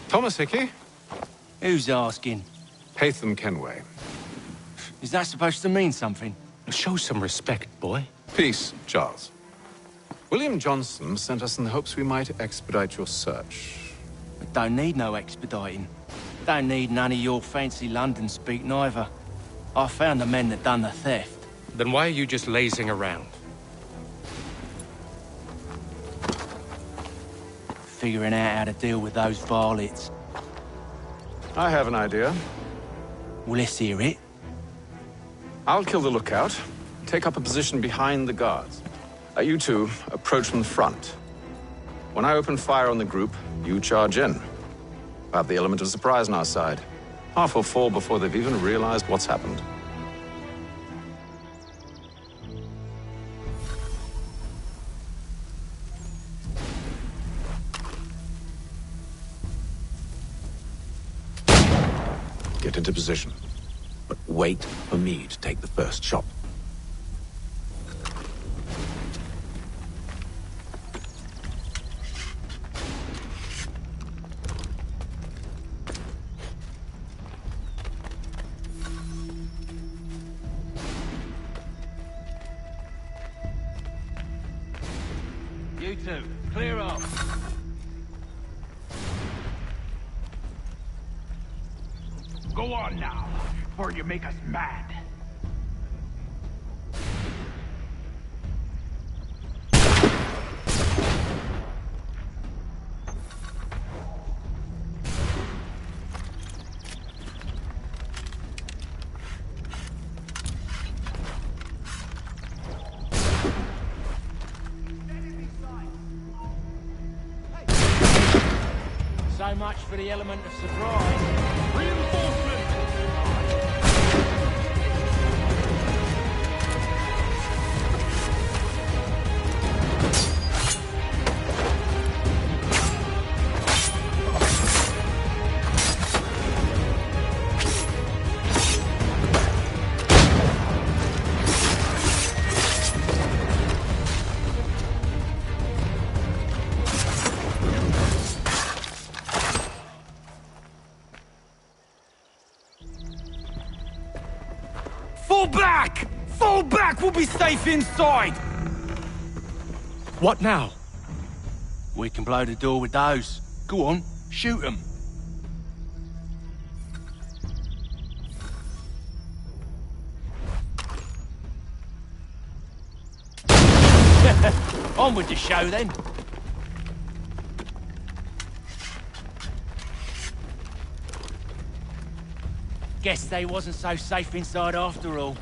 Thomas Hickey? Who's asking? Haythem Kennway. Is that supposed to mean something? Show some respect, boy. Peace, Charles. William Johnson sent us in the hopes we might expedite your search. I don't need no expediting. Don't need none of your fancy London speak neither. I found the men that done the theft. Then why are you just lazing around? Figuring out how to deal with those varlets. I have an idea. Well, let's hear it. I'll kill the lookout, take up a position behind the guards. You two approach from the front. When I open fire on the group, you charge in. We'll have the element of surprise on our side. Half will fall before they've even realized what's happened. Get into position, but wait for me to take the first shot. You two, clear off. Go on now, before you make us mad. So much for the element of surprise. Reinforcement! back! Fall back! We'll be safe inside! What now? We can blow the door with those. Go on, shoot them. On with the show, then. Guess they wasn't so safe inside after all.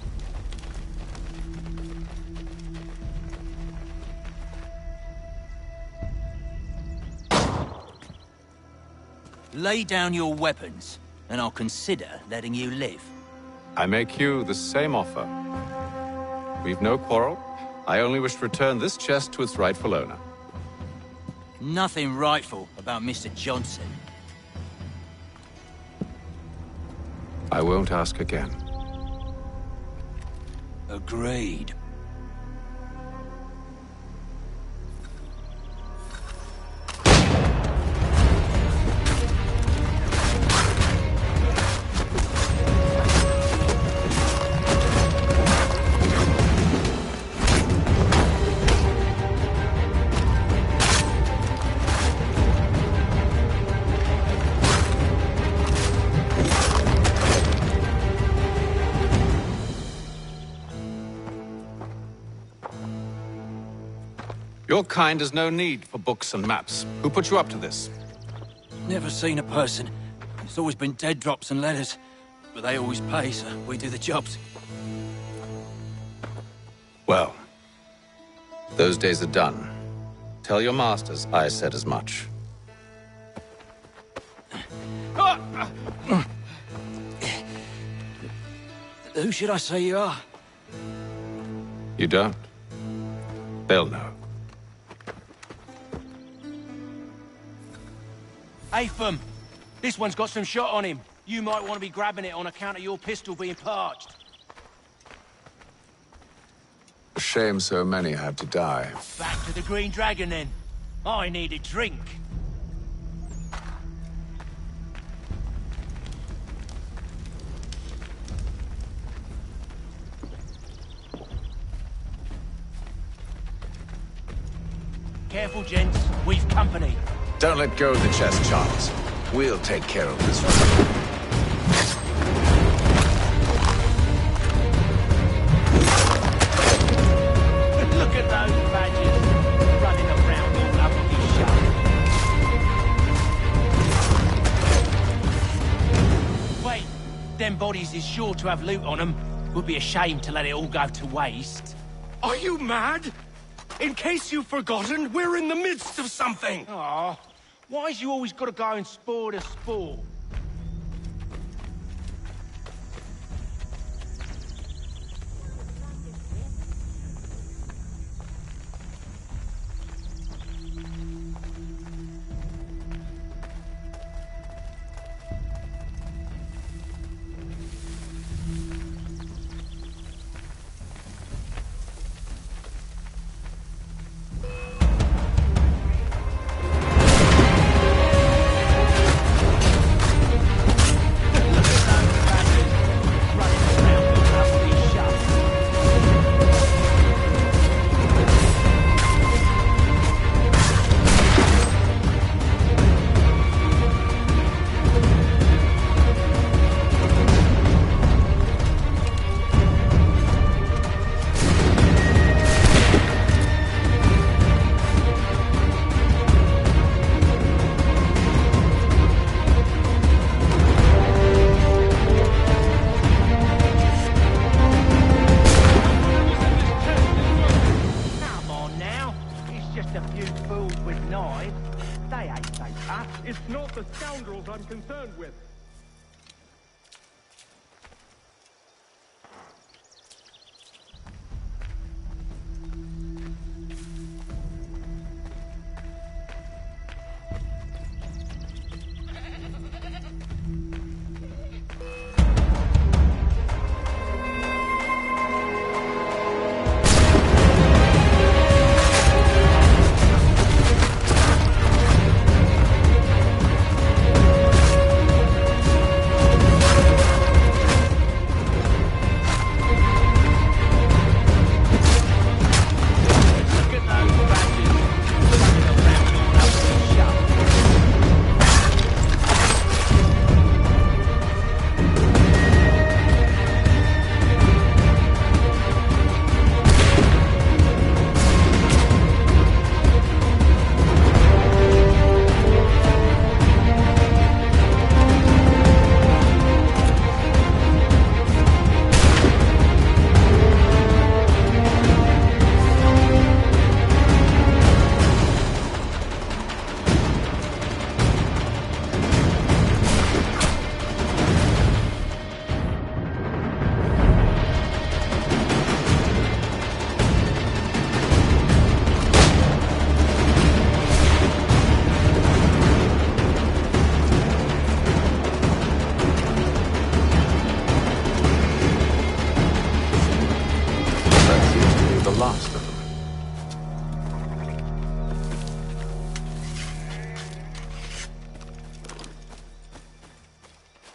Lay down your weapons, and I'll consider letting you live. I make you the same offer. We've no quarrel. I only wish to return this chest to its rightful owner. Nothing rightful about Mr. Johnson. I won't ask again. Agreed. Your kind has no need for books and maps. Who put you up to this? Never seen a person. It's always been dead drops and letters. But they always pay, so we do the jobs. Well, those days are done. Tell your masters I said as much. Who should I say you are? You don't? They'll know. Haythem, this one's got some shot on him. You might want to be grabbing it on account of your pistol being parched. A shame so many had to die. Back to the Green Dragon, then. I need a drink. Careful, gents. We've company. Don't let go of the chest, Charles. We'll take care of this one. Look at those badges running around all over the show. Wait, them bodies is sure to have loot on them. Would be a shame to let it all go to waste. Are you mad? In case you've forgotten, we're in the midst of something! Aw, why's you always gotta go and spore the spore? It's not the scoundrels I'm concerned with. last of them.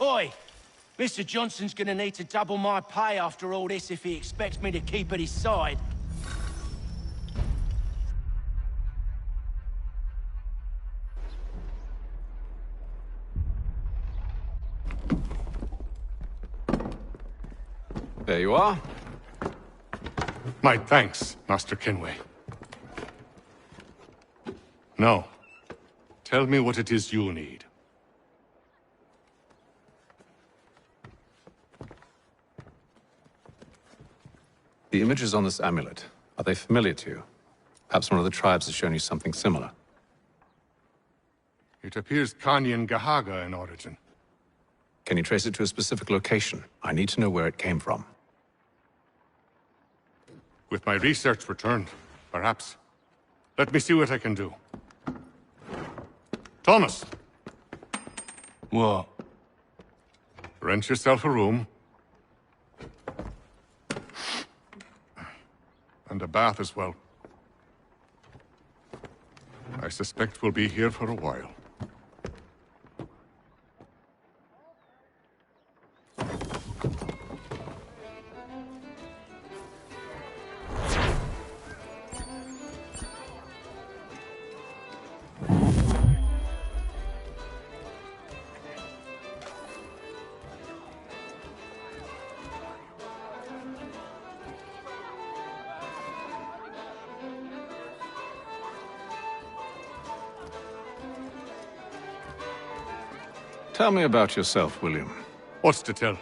Oi! Mr. Johnson's gonna need to double my pay after all this if he expects me to keep at his side. There you are. My thanks, Master Kennway. Now, tell me what it is you need. The images on this amulet, are they familiar to you? Perhaps one of the tribes has shown you something similar. It appears Kanyan Gahaga in origin. Can you trace it to a specific location? I need to know where it came from. With my research returned, perhaps. Let me see what I can do. Thomas! What? Rent yourself a room. And a bath as well. I suspect we'll be here for a while. Tell me about yourself, William. What's to tell?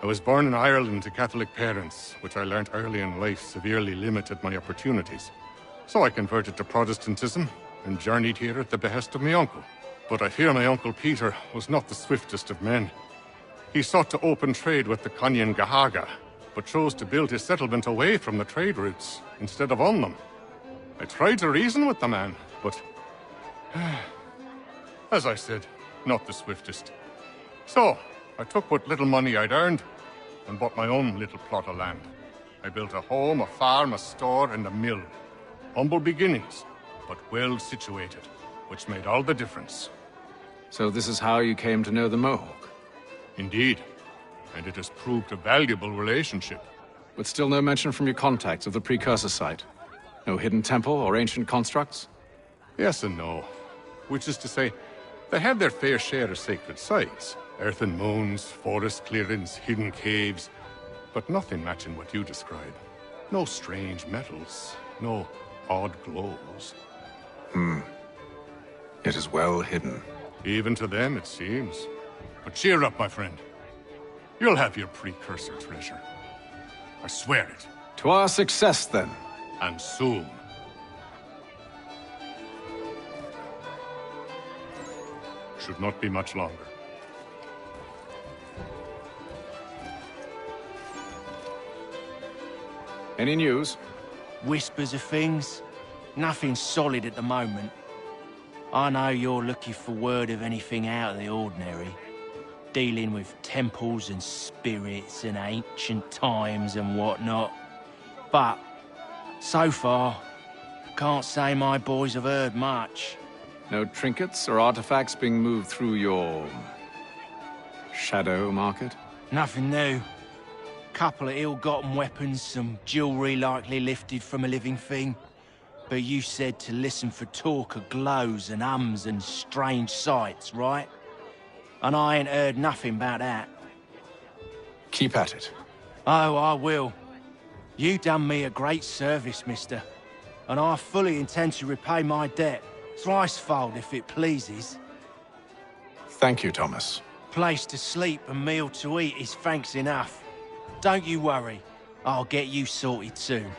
I was born in Ireland to Catholic parents, which I learnt early in life severely limited my opportunities. So I converted to Protestantism and journeyed here at the behest of my uncle. But I fear my uncle Peter was not the swiftest of men. He sought to open trade with the Kanyan Gahaga, but chose to build his settlement away from the trade routes instead of on them. I tried to reason with the man, but as I said, not the swiftest. So, I took what little money I'd earned and bought my own little plot of land. I built a home, a farm, a store, and a mill. Humble beginnings, but well situated, which made all the difference. So this is how you came to know the Mohawk? Indeed, and it has proved a valuable relationship. But still no mention from your contacts of the precursor site? No hidden temple or ancient constructs? Yes and no. Which is to say, they have their fair share of sacred sites. Earthen mounds, forest clearings, hidden caves. But nothing matching what you describe. No strange metals, no odd glows. It is well hidden. Even to them, it seems. But cheer up, my friend. You'll have your precursor treasure. I swear it. To our success, then. And soon. Should not be much longer. Any news? Whispers of things. Nothing solid at the moment. I know you're looking for word of anything out of the ordinary. Dealing with temples and spirits and ancient times and whatnot. But, so far, can't say my boys have heard much. No trinkets or artifacts being moved through your shadow market? Nothing new. Couple of ill-gotten weapons, some jewelry likely lifted from a living thing. But you said to listen for talk of glows and ums and strange sights, right? And I ain't heard nothing about that. Keep at it. Oh, I will. You done me a great service, mister. And I fully intend to repay my debt. Thricefold, if it pleases. Thank you, Thomas. Place to sleep and meal to eat is thanks enough. Don't you worry. I'll get you sorted soon.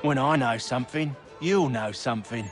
When I know something, you'll know something.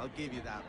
I'll give you that.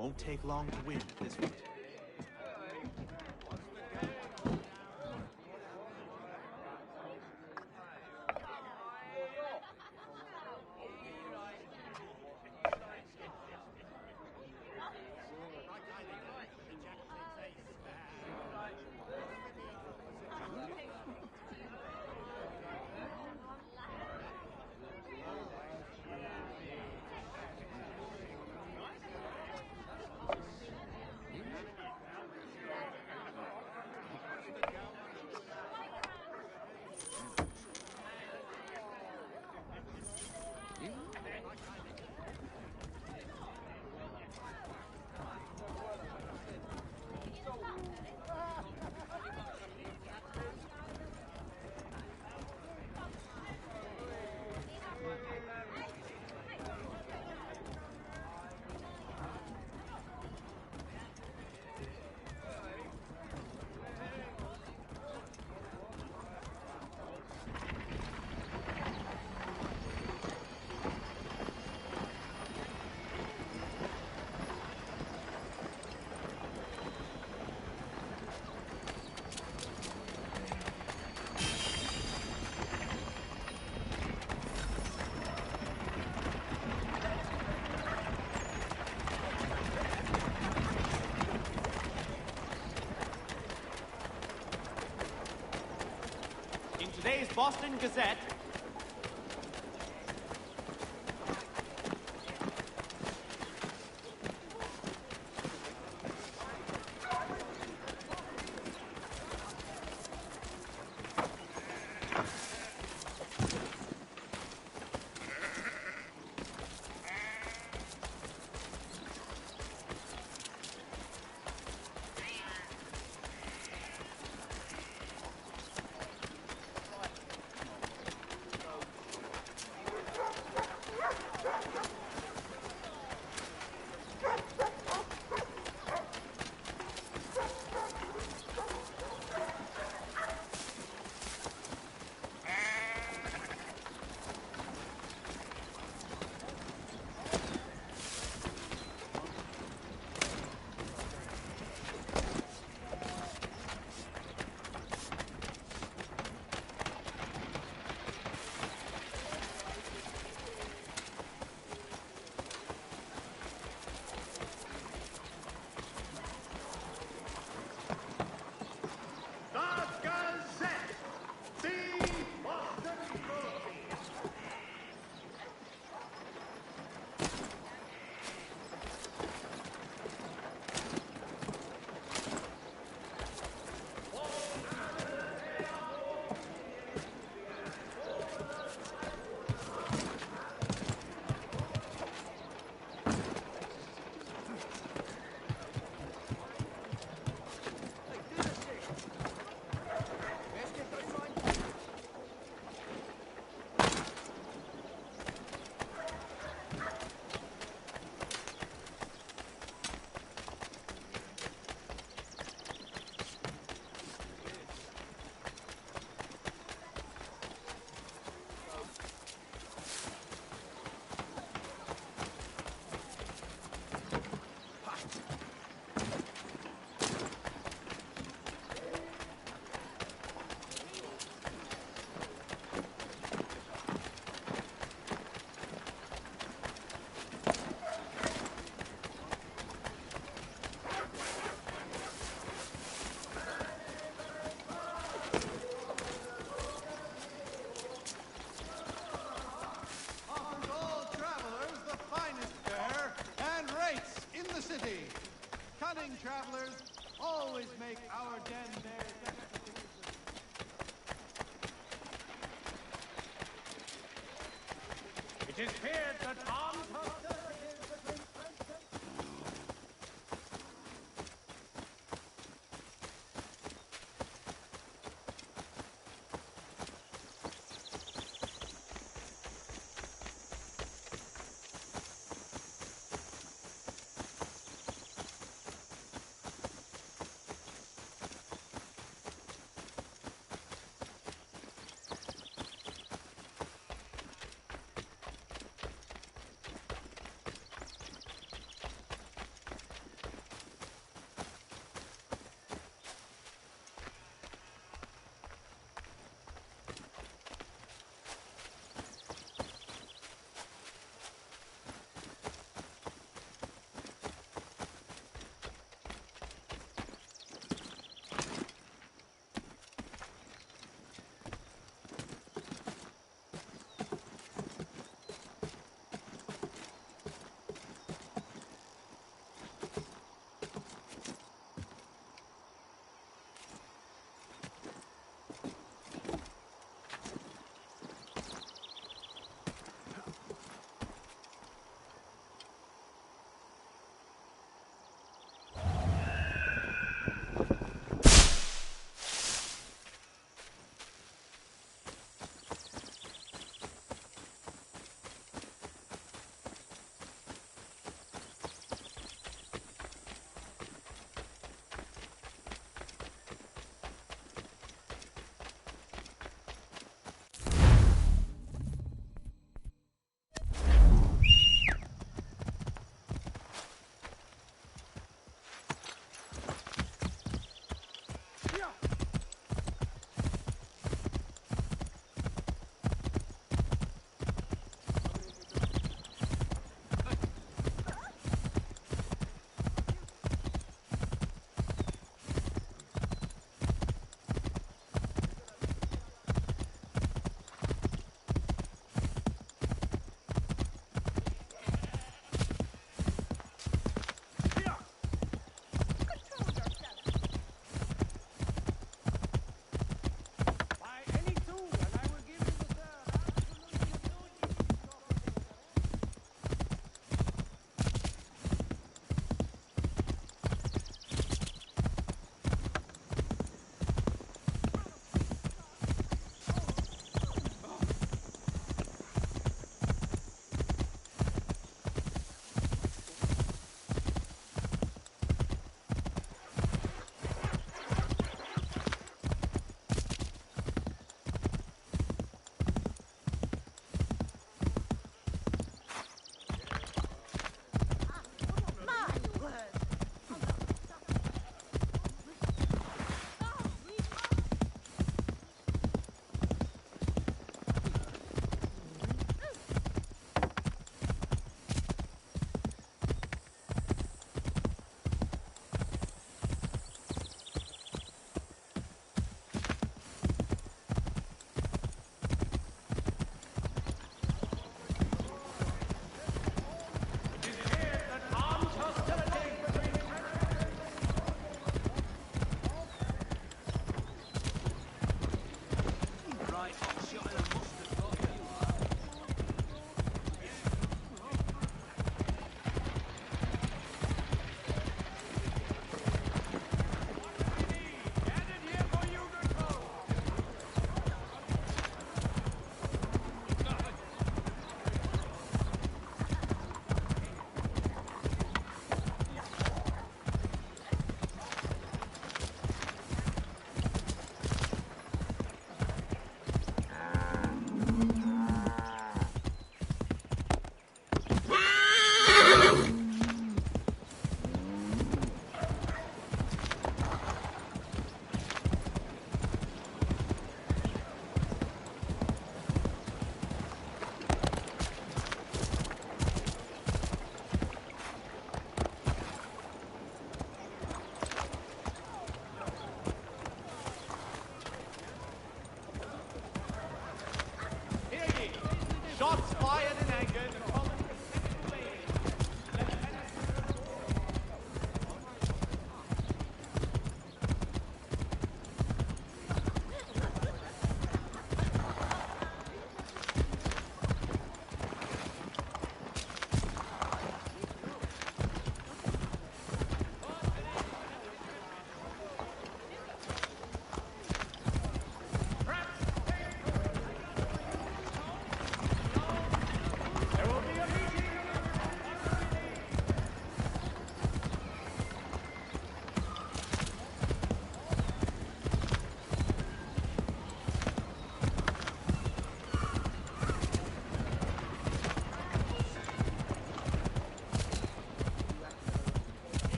Won't take long to win this one. Boston Gazette. Travelers always make our den their destination. It is feared that